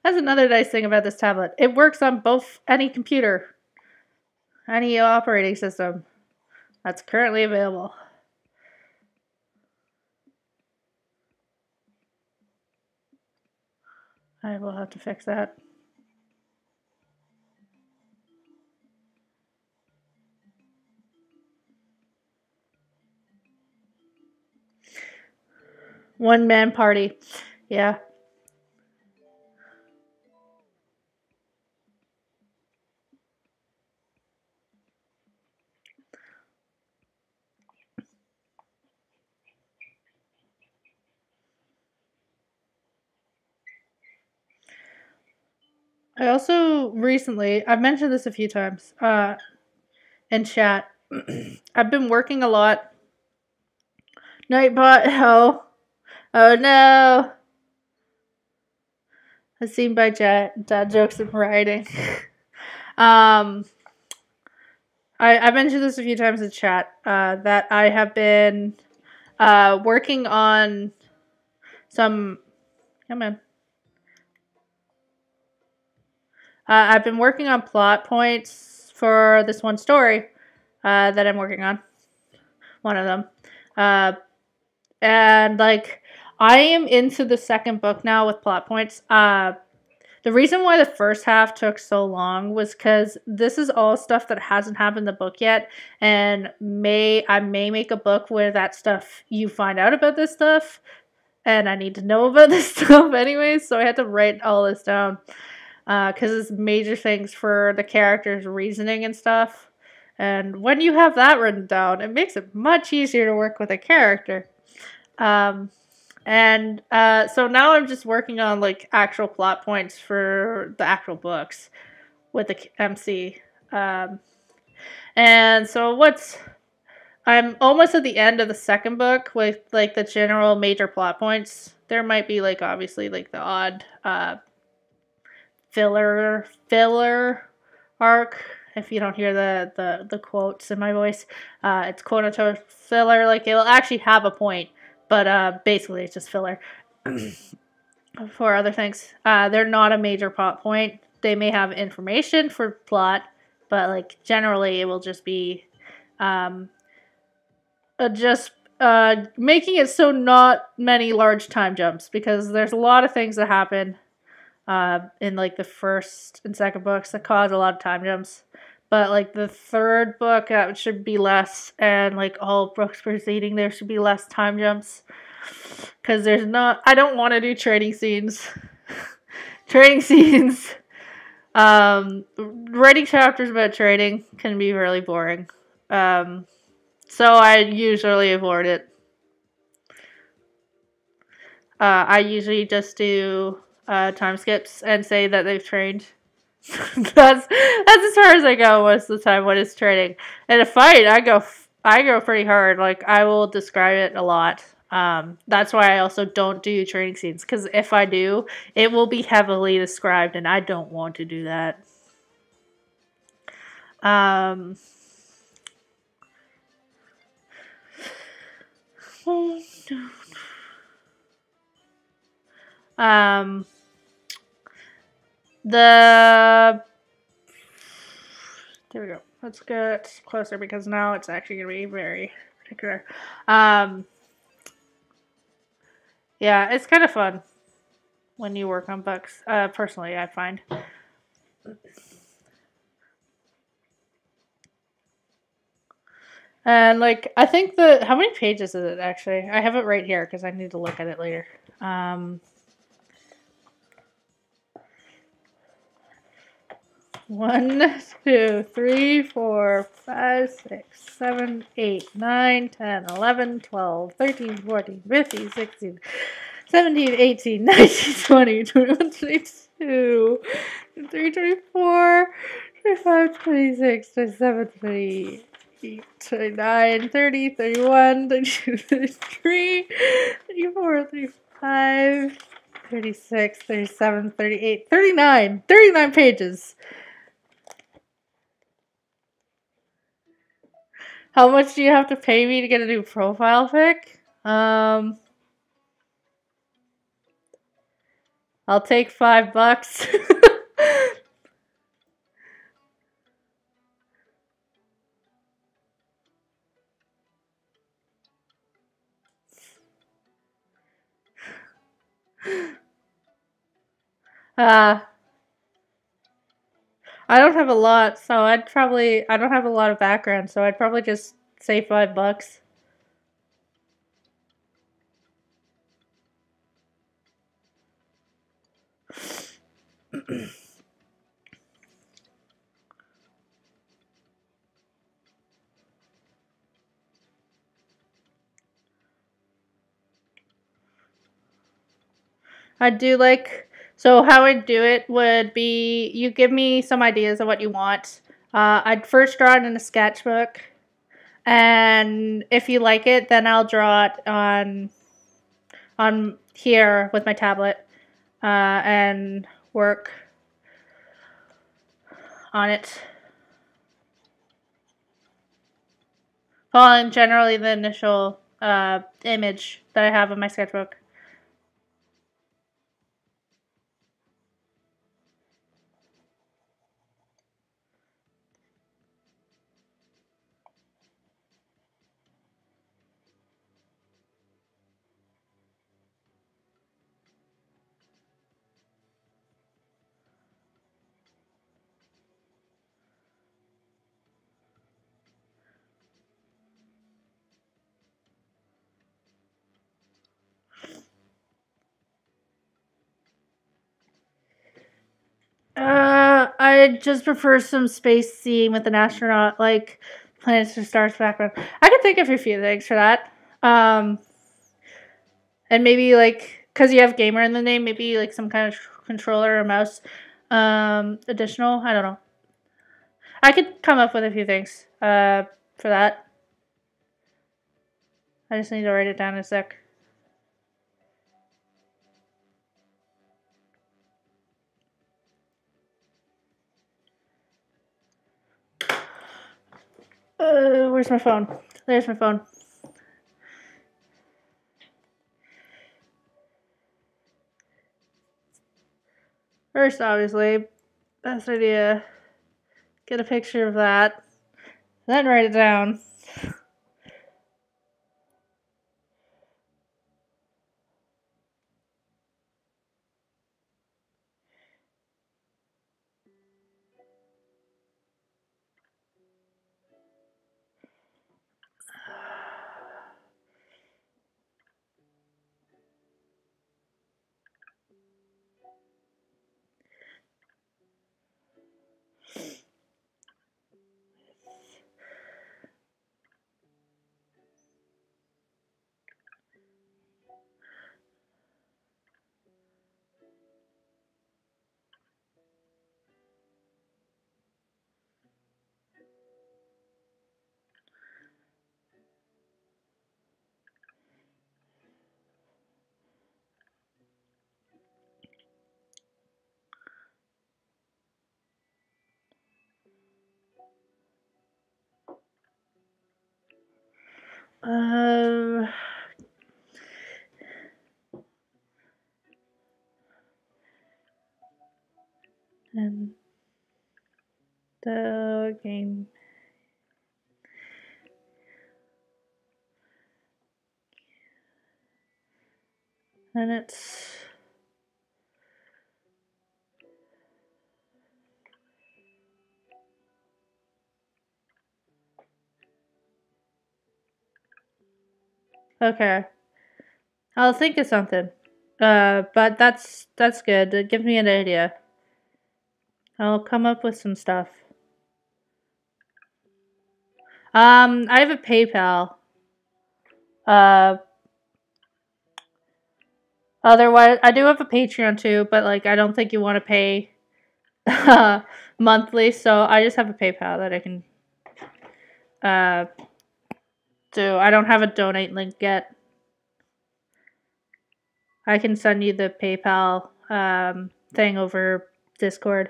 That's another nice thing about this tablet. It works on any computer. Any operating system that's currently available. I will have to fix that. One-man party. Yeah. I also recently, I've mentioned this a few times, in chat. I've been working a lot. Nightbot, oh no. As seen by Jet, dad jokes and writing. I mentioned this a few times in chat, that I have been working on some. Come on. I've been working on plot points for this one story that I'm working on. One of them. And, like, I am into the second book now with plot points. The reason why the first half took so long was because this is all stuff that hasn't happened in the book yet. And I may make a book where that stuff, you find out about this stuff. And I need to know about this stuff anyways. So I had to write all this down. Because it's major things for the character's reasoning and stuff. And when you have that written down, it makes it much easier to work with a character. So now I'm just working on, like, actual plot points for the actual books with the MC. And so I'm almost at the end of the second book with, like, the general major plot points. There might be, like, obviously, like, the odd filler arc. If you don't hear the quotes in my voice, it's quote unquote filler. Like, it'll actually have a point, but basically it's just filler. For other things, they're not a major plot point. They may have information for plot, but, like, generally it will just be making it so not many large time jumps, because there's a lot of things that happen in, like, the first and second books that cause a lot of time jumps. But, like, the third book, should be less, and, like, all books preceding there should be less time jumps. Because I don't want to do trading scenes. Trading scenes. Writing chapters about trading can be really boring. So I usually avoid it. I usually just do time skips and say that they've trained. that's as far as I go most of the time when it's trading. In a fight, I go pretty hard. Like, I will describe it a lot. That's why I also don't do training scenes, because if I do, it will be heavily described, and I don't want to do that. There we go. Let's get closer, because now it's actually going to be very particular. Yeah, it's kind of fun when you work on books. Personally, I find. And like, I think how many pages is it actually? I have it right here because I need to look at it later. 1, 2, 3, 4, 5, 6, 7, 8, 9, 10, 11, 12, 13, 14, 15, 16, 17, 18, 19, 20, 21, 22, 23, 24, 25, 26, 27, 28, 29, 30, 31, 32, 33, 34, 35, 36, 37, 38, 39. 39 pages. How much do you have to pay me to get a new profile pic? I'll take $5. uh, I don't have a lot, so I don't have a lot of background, so I'd probably just say $5. I'd do so how I'd do it would be you give me some ideas of what you want. I'd first draw it in a sketchbook, and if you like it, then I'll draw it on here with my tablet and work on it. Following generally the initial image that I have in my sketchbook. I just prefer some space scene with an astronaut, like planets or stars background. I could think of a few things for that. And maybe because you have gamer in the name, maybe like some kind of controller or mouse. Additional, I don't know. I could come up with a few things for that. I just need to write it down in a sec. Where's my phone? There's my phone. First, obviously, best idea, get a picture of that, then write it down. And the game and it's Okay. I'll think of something. But that's good. It gives me an idea. I'll come up with some stuff. I have a PayPal. Otherwise, I do have a Patreon too, but like I don't think you want to pay monthly, so I just have a PayPal that I can do. I don't have a donate link yet. I can send you the PayPal thing over Discord.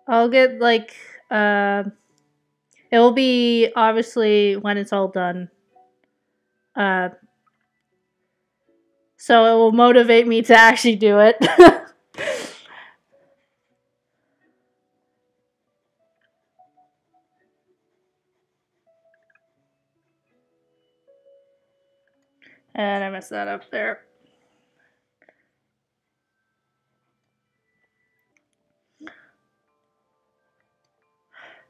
I'll get like it will be obviously when it's all done. So it will motivate me to actually do it. And I messed that up there.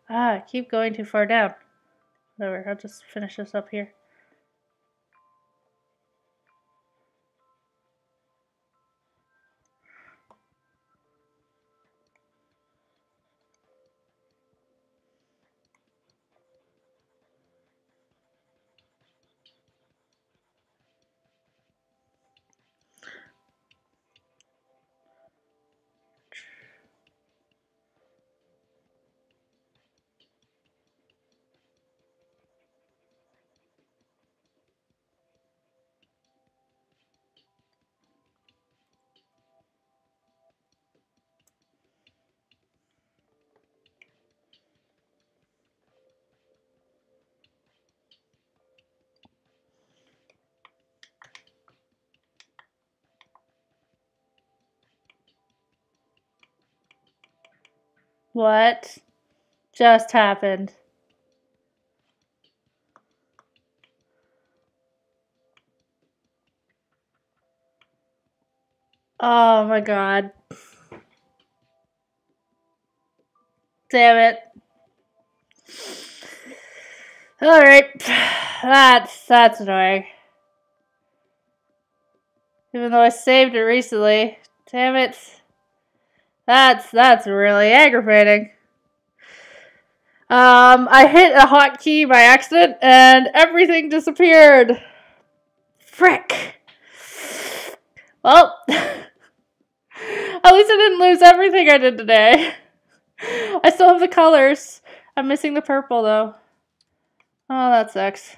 I keep going too far down. Whatever, I'll just finish this up here. What just happened? Oh my god. Damn it. Alright. That's annoying. Even though I saved it recently. Damn it. That's really aggravating. I hit a hotkey by accident and everything disappeared. Frick. Well, at least I didn't lose everything I did today. I still have the colors. I'm missing the purple though. Oh, that sucks.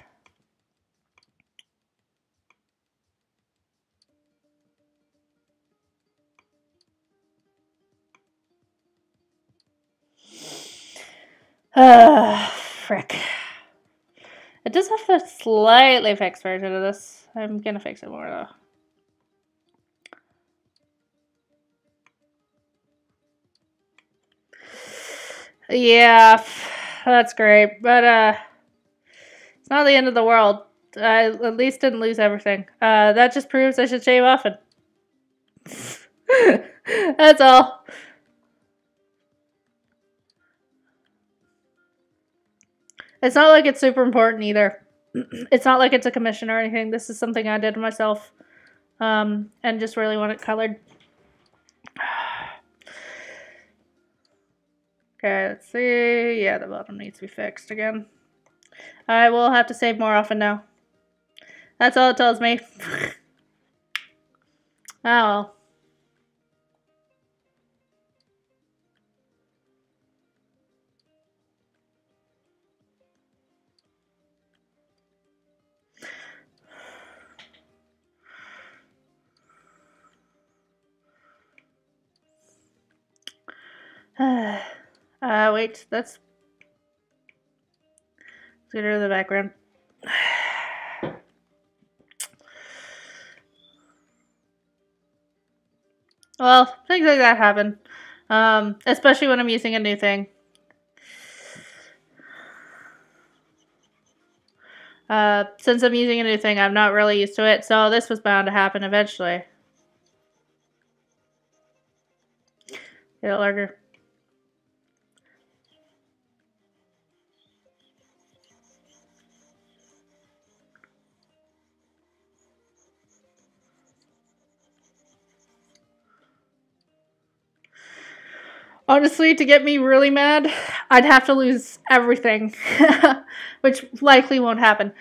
Frick. It does have a slightly fixed version of this. I'm gonna fix it more though. Yeah, that's great, but it's not the end of the world. I at least didn't lose everything. That just proves I should shave often. That's all. It's not like it's super important either. It's not like it's a commission or anything. This is something I did myself, and just really want it colored. Okay, let's see. Yeah, the bottom needs to be fixed again. I will have to save more often now. That's all it tells me. Oh well. Wait, let's get rid of the background. Well, things like that happen. Especially when I'm using a new thing. Since I'm using a new thing, I'm not really used to it, so this was bound to happen eventually. Get it larger. Honestly, to get me really mad, I'd have to lose everything, which likely won't happen,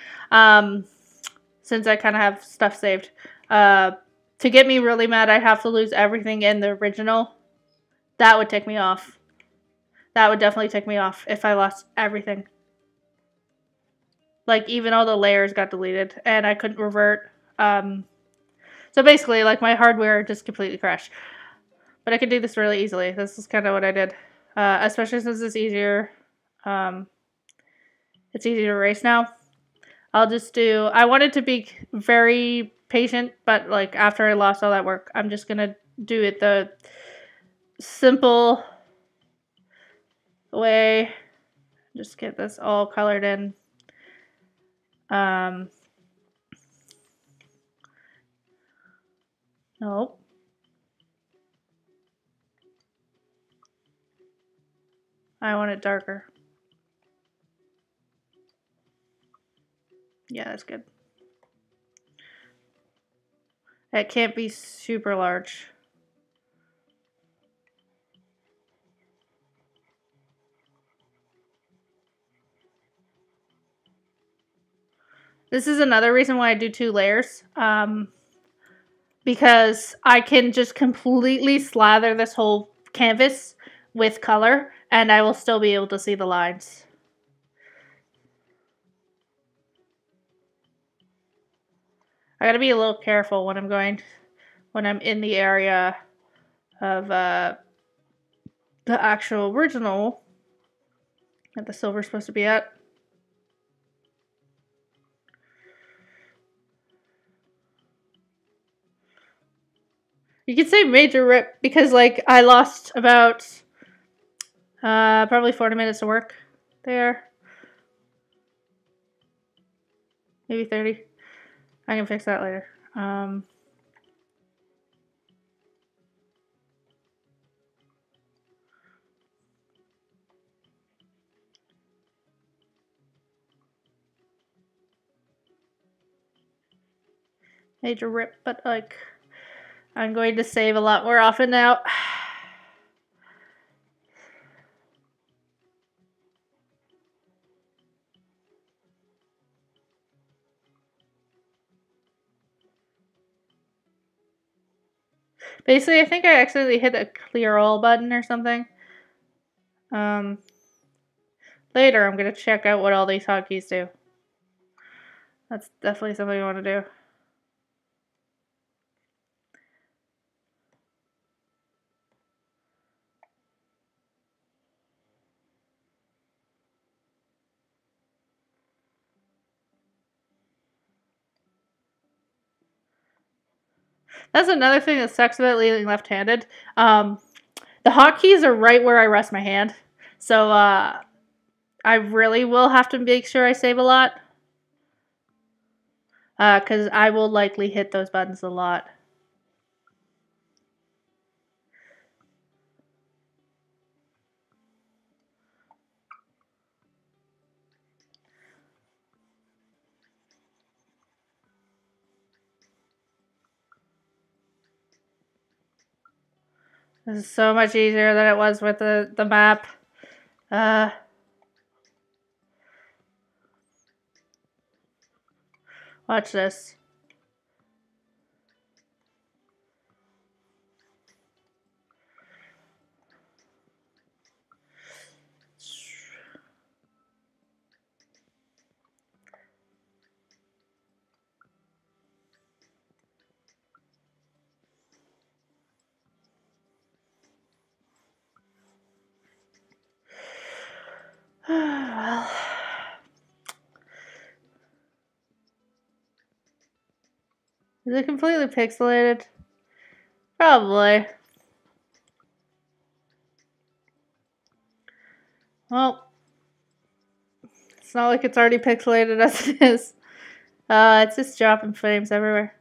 since I kind of have stuff saved. To get me really mad, I'd have to lose everything in the original. That would tick me off. That would definitely tick me off if I lost everything. Like, even all the layers got deleted, and I couldn't revert. So basically, like, my hardware just completely crashed. But I can do this really easily. This is kind of what I did. Especially since it's easier. It's easier to erase now. I'll just do... I wanted to be very patient, but, like, after I lost all that work, I'm just going to do it the simple way. Just get this all colored in. Nope. I want it darker. Yeah, that's good. It can't be super large. This is another reason why I do 2 layers. Because I can just completely slather this whole canvas with color, and I will still be able to see the lines. I gotta be a little careful when I'm in the area of the actual original that the silver's supposed to be at. You could say major rip because, like, I lost about probably 40 minutes of work there. Maybe 30. I can fix that later. Major rip, but, like, I'm going to save a lot more often now. Basically, I think I accidentally hit a clear all button or something. Later, I'm going to check out what all these hotkeys do. That's definitely something I want to do. That's another thing that sucks about being left-handed. The hotkeys are right where I rest my hand. So, I really will have to make sure I save a lot. Because I will likely hit those buttons a lot. This is so much easier than it was with the map. Watch this. Well, is it completely pixelated? Probably. Well, It's not like it's already pixelated as it is. It's just dropping frames everywhere.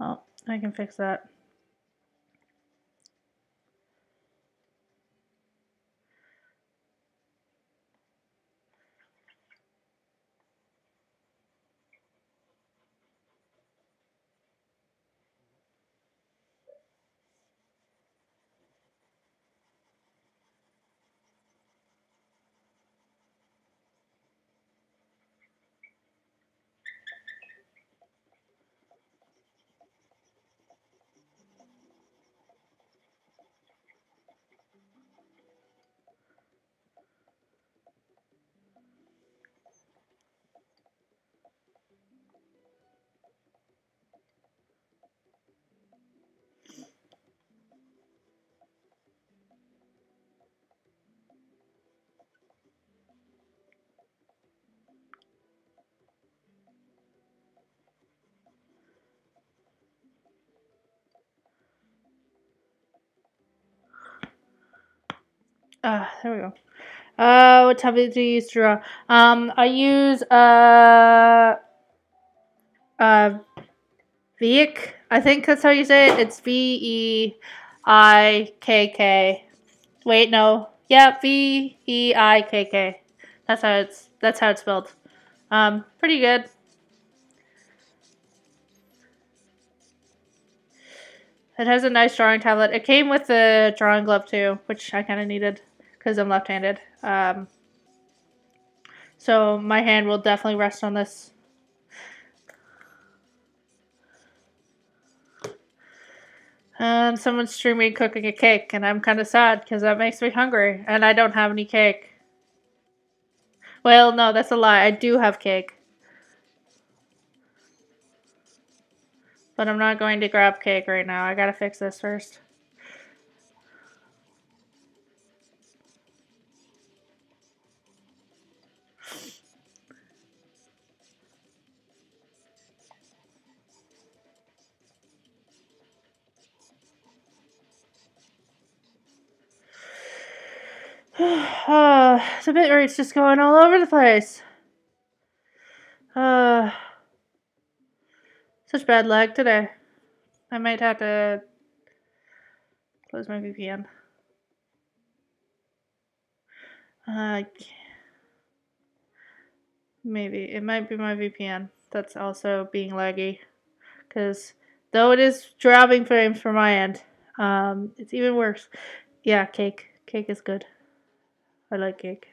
Oh, I can fix that. There we go. What tablet do you use to draw? I use Veik. I think that's how you say it. It's Veikk. Wait, no. Yeah, Veikk. That's how it's spelled. Pretty good. It has a nice drawing tablet. It came with the drawing glove too, which I kind of needed because I'm left-handed. So my hand will definitely rest on this. And someone's streaming cooking a cake, and I'm kind of sad because that makes me hungry, and I don't have any cake. Well, no, that's a lie. I do have cake. But I'm not going to grab cake right now. I gotta fix this first. The bit rate's just going all over the place. Such bad lag today. I might have to close my VPN. Maybe. It might be my VPN that's also being laggy. Because though it is dropping frames from my end, it's even worse. Yeah, cake. Cake is good. I like cake.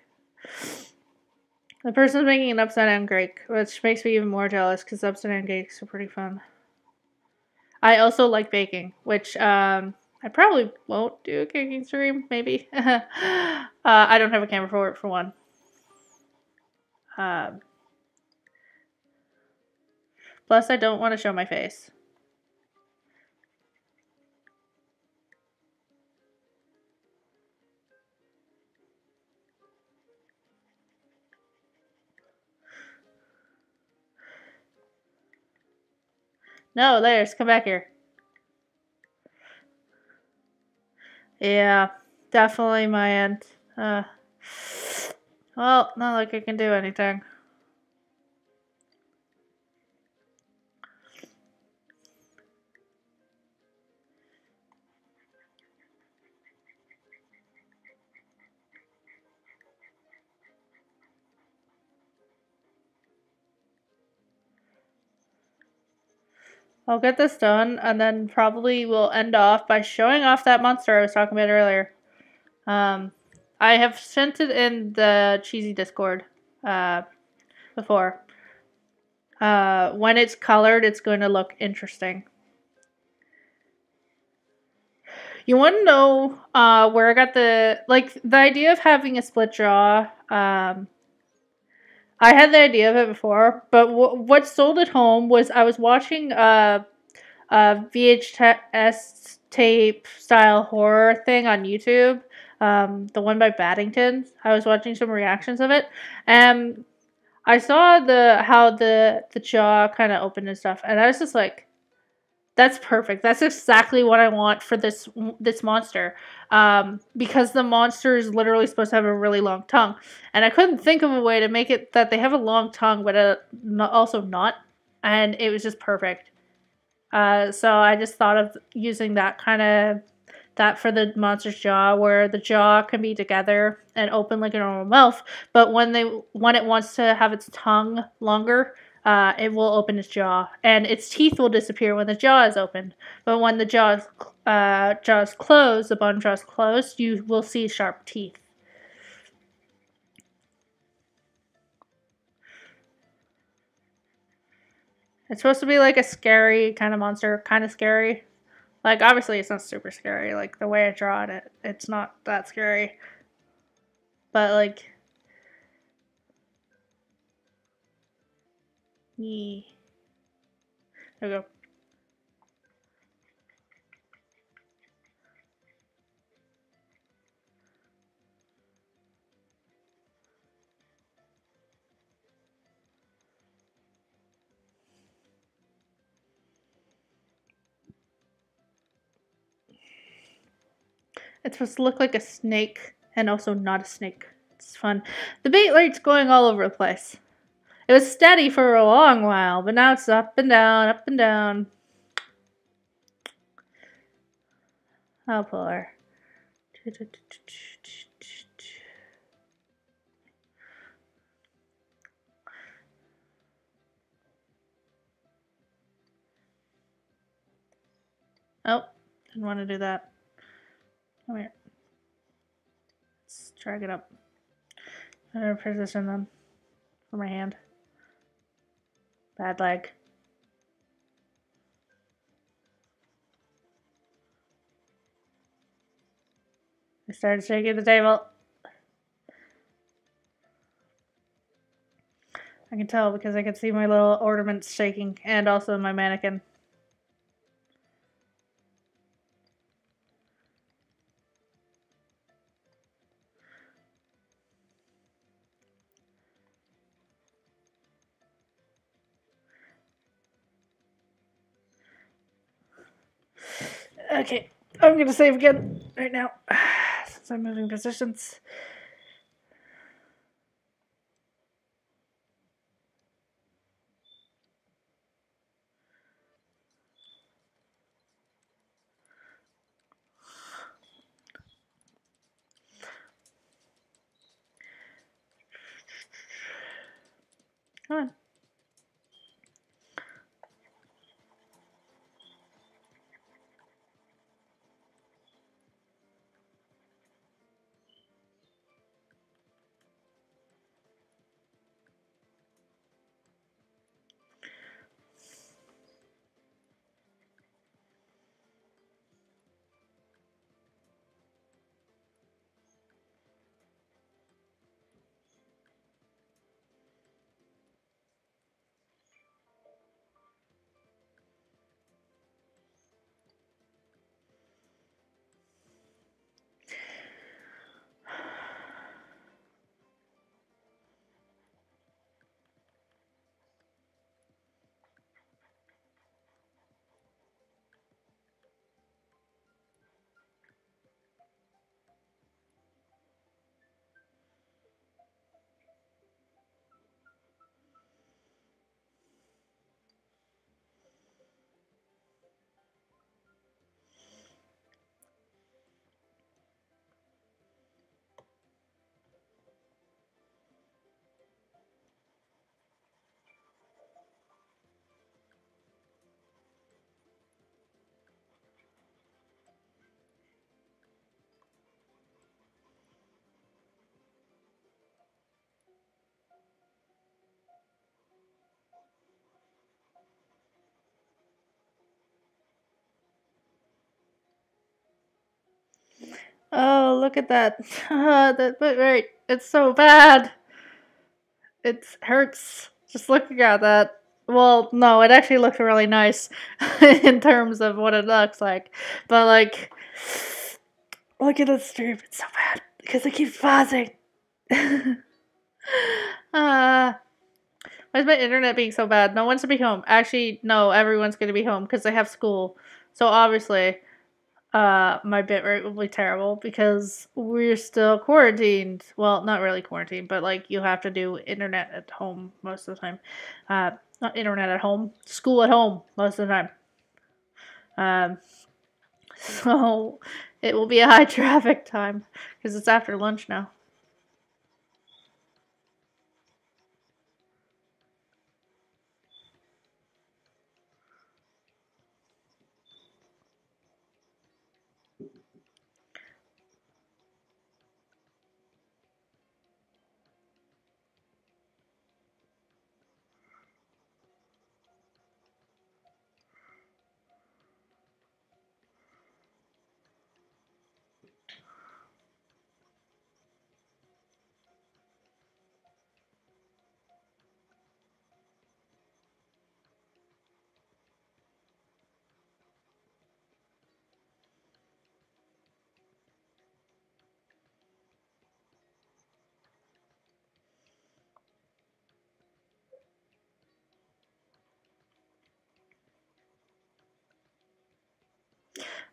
The person's making an upside down cake, which makes me even more jealous because upside down cakes are pretty fun. I also like baking, which I probably won't do a caking stream, maybe. I don't have a camera for it, for one. Plus, I don't want to show my face. No, Lairs, come back here. Yeah, definitely my end. Well, not like I can do anything. I'll get this done, and then probably we'll end off by showing off that monster I was talking about earlier. I have sent it in the Cheesy Discord before. When it's colored, it's going to look interesting. You want to know where I got the idea of having a split jaw. I had the idea of it before, but what sold it home was I was watching a VHS tape style horror thing on YouTube. The one by Baddington. I was watching some reactions of it, and I saw how the jaw kind of opened and stuff, and I was just like, "That's perfect. That's exactly what I want for this monster." Because the monster is literally supposed to have a really long tongue, and I couldn't think of a way to make it that they have a long tongue, but also not, and it was just perfect. So I just thought of using that for the monster's jaw, where the jaw can be together and open like a normal mouth, but when it wants to have its tongue longer, it will open its jaw, and its teeth will disappear when the jaw is opened. But when the jaw is closed, the bottom jaw is closed, you will see sharp teeth. It's supposed to be like a scary kind of monster, kind of scary. Like, obviously, it's not super scary. Like, the way I draw it, it's not that scary. But, like... There we go. It's supposed to look like a snake, and also not a snake. It's fun. The bait rate's going all over the place. It was steady for a long while, but now it's up and down, up and down. I'll pull her. Oh, didn't want to do that. Come here. Let's drag it up. Better position them for my hand. Bad leg. I started shaking the table. I can tell because I can see my little ornaments shaking, and also my mannequin. Okay, I'm gonna save again right now, since I'm moving positions. Come on. Oh, look at that. That bit rate. It's so bad. It hurts just looking at that. Well, no, it actually looks really nice in terms of what it looks like. But, like, look at the stream. It's so bad because it keeps pausing. Why is my internet being so bad? No one's to be home. Actually, no, everyone's going to be home because they have school. So, obviously, my bitrate will be terrible because we're still quarantined. Well, not really quarantined, but like you have to do internet at home most of the time. Not internet at home, school at home most of the time. So it will be a high traffic time because it's after lunch now.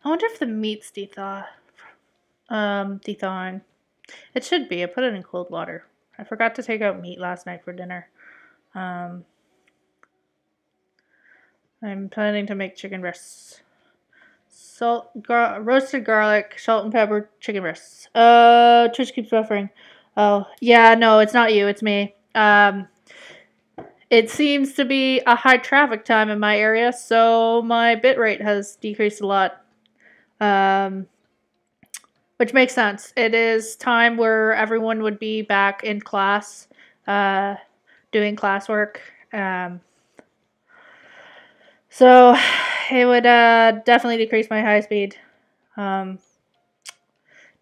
I wonder if the meat's thawing. It should be. I put it in cold water. I forgot to take out meat last night for dinner. I'm planning to make chicken breasts. Roasted garlic, salt and pepper, chicken breasts. Twitch keeps buffering. Oh, yeah, no, it's not you, it's me. It seems to be a high traffic time in my area, so my bitrate has decreased a lot. Which makes sense. It is time where everyone would be back in class, doing classwork. So it would definitely decrease my high speed. Doesn't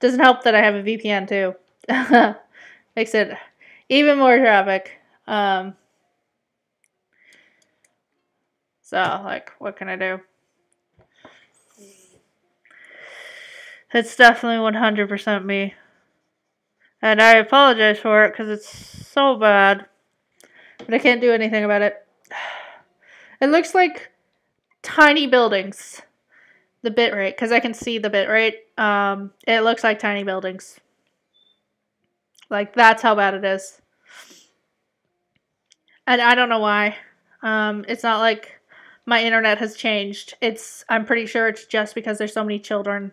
help that I have a VPN too. Makes it even more traffic. So, like, what can I do? It's definitely 100% me. And I apologize for it because it's so bad. But I can't do anything about it. It looks like tiny buildings. The bitrate, because I can see the bitrate. It looks like tiny buildings. Like, that's how bad it is. And I don't know why. It's not like my internet has changed. I'm pretty sure it's just because there's so many children.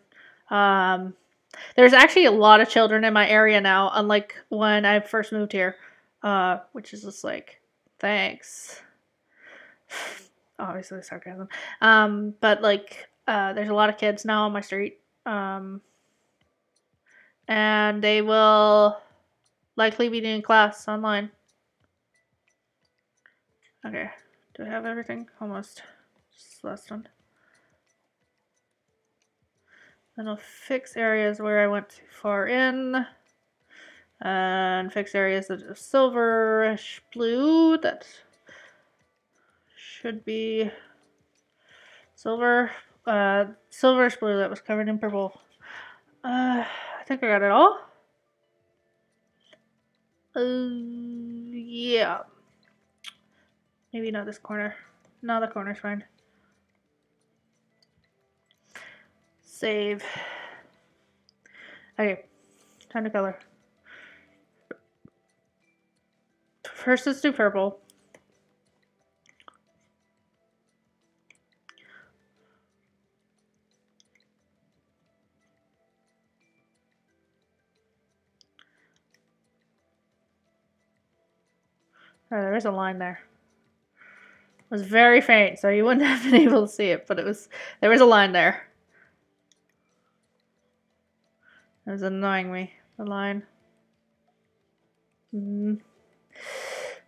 There's actually a lot of children in my area now, unlike when I first moved here. Which is just like, thanks. Obviously sarcasm. But like, there's a lot of kids now on my street. And they will likely be doing class online. Okay. Do I have everything? Almost. Just last one. Then I'll fix areas where I went too far in. And fix areas that are silverish blue. That should be silver. Silverish blue that was covered in purple. I think I got it all. Yeah. Maybe not this corner. No, the corner's fine. Save. Okay. Time to color. First, let's do purple. Oh, there is a line there. It was very faint, so you wouldn't have been able to see it, but there was a line there. It was annoying me, the line.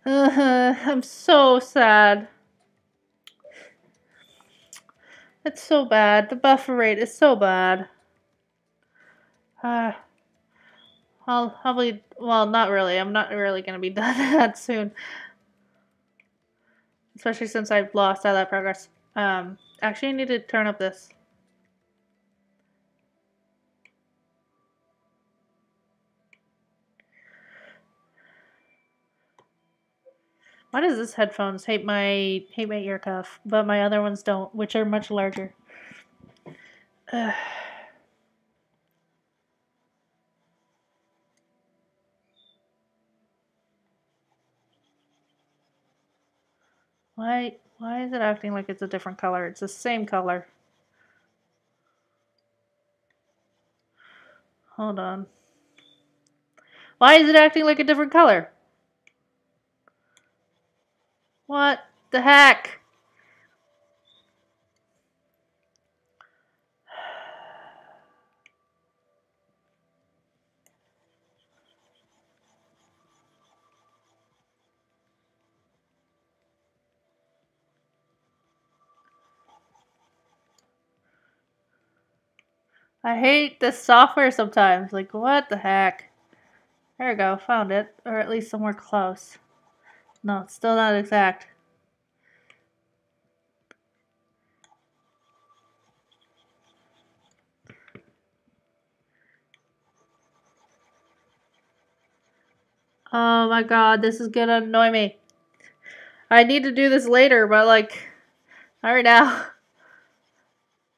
I'm so sad. It's so bad. The buffer rate is so bad. Uh, I'll be, well, not really. I'm not really gonna be done that soon. Especially since I've lost all that progress. Actually, I need to turn up this. Why does this headphones hate my ear cuff, but my other ones don't, which are much larger? Ugh. Why is it acting like it's a different color? It's the same color. Hold on. Why is it acting like a different color? What the heck? I hate this software sometimes. Like, what the heck? There we go, found it. Or at least somewhere close. No, it's still not exact. Oh my god, this is gonna annoy me. I need to do this later, but like, not right now.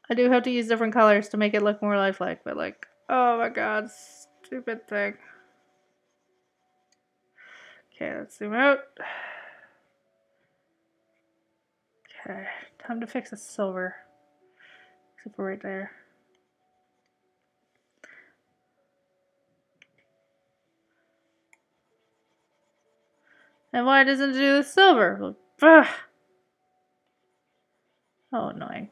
I do have to use different colors to make it look more lifelike, but like, oh my god, stupid thing. Okay, let's zoom out. Okay, time to fix the silver. Except for right there. And why doesn't it do the silver? Ugh. Oh, annoying.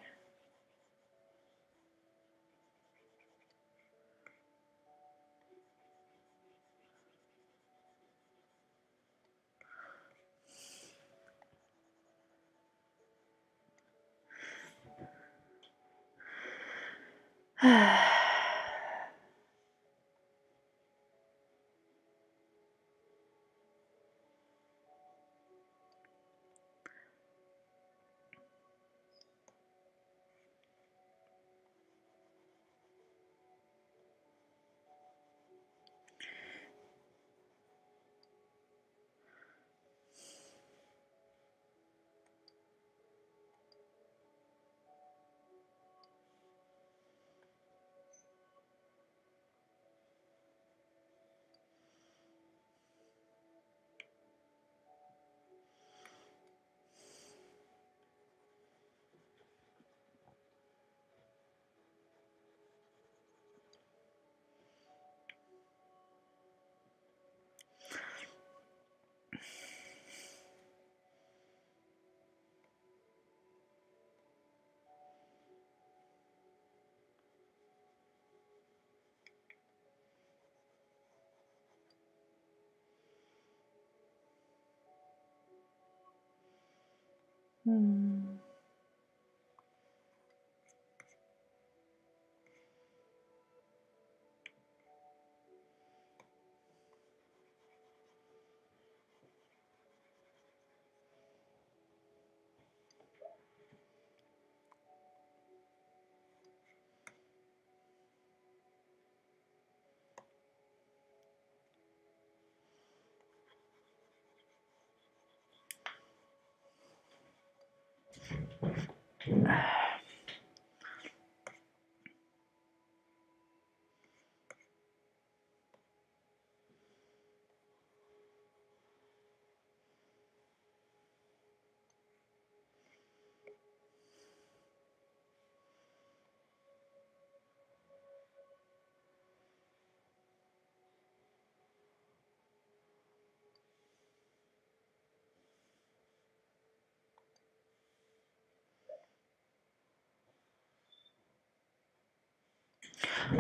Hmm.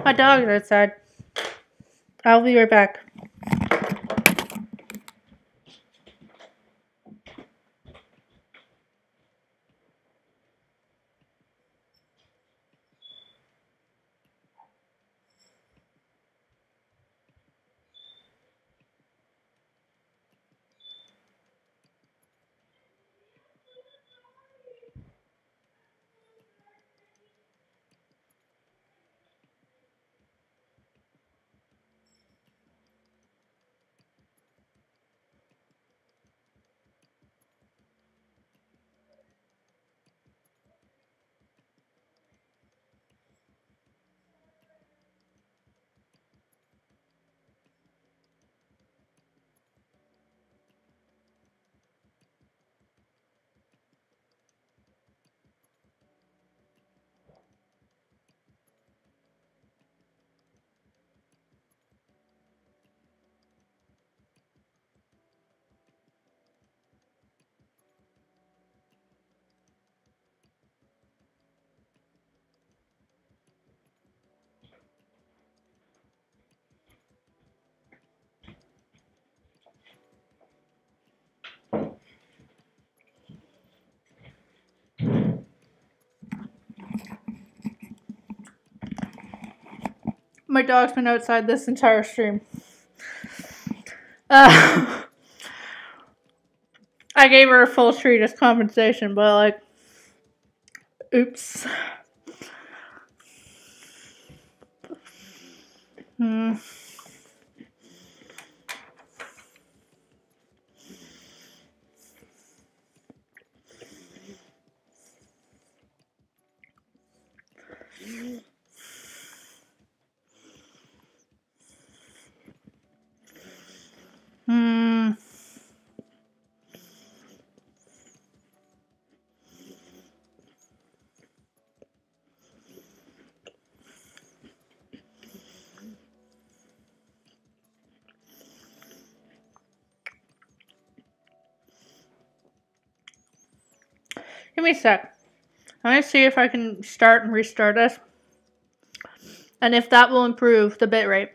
My dog is outside. I'll be right back. My dog's been outside this entire stream. I gave her a full treat as compensation, but like, oops. Give me a sec. I'm gonna see if I can start and restart this. And if that will improve the bitrate.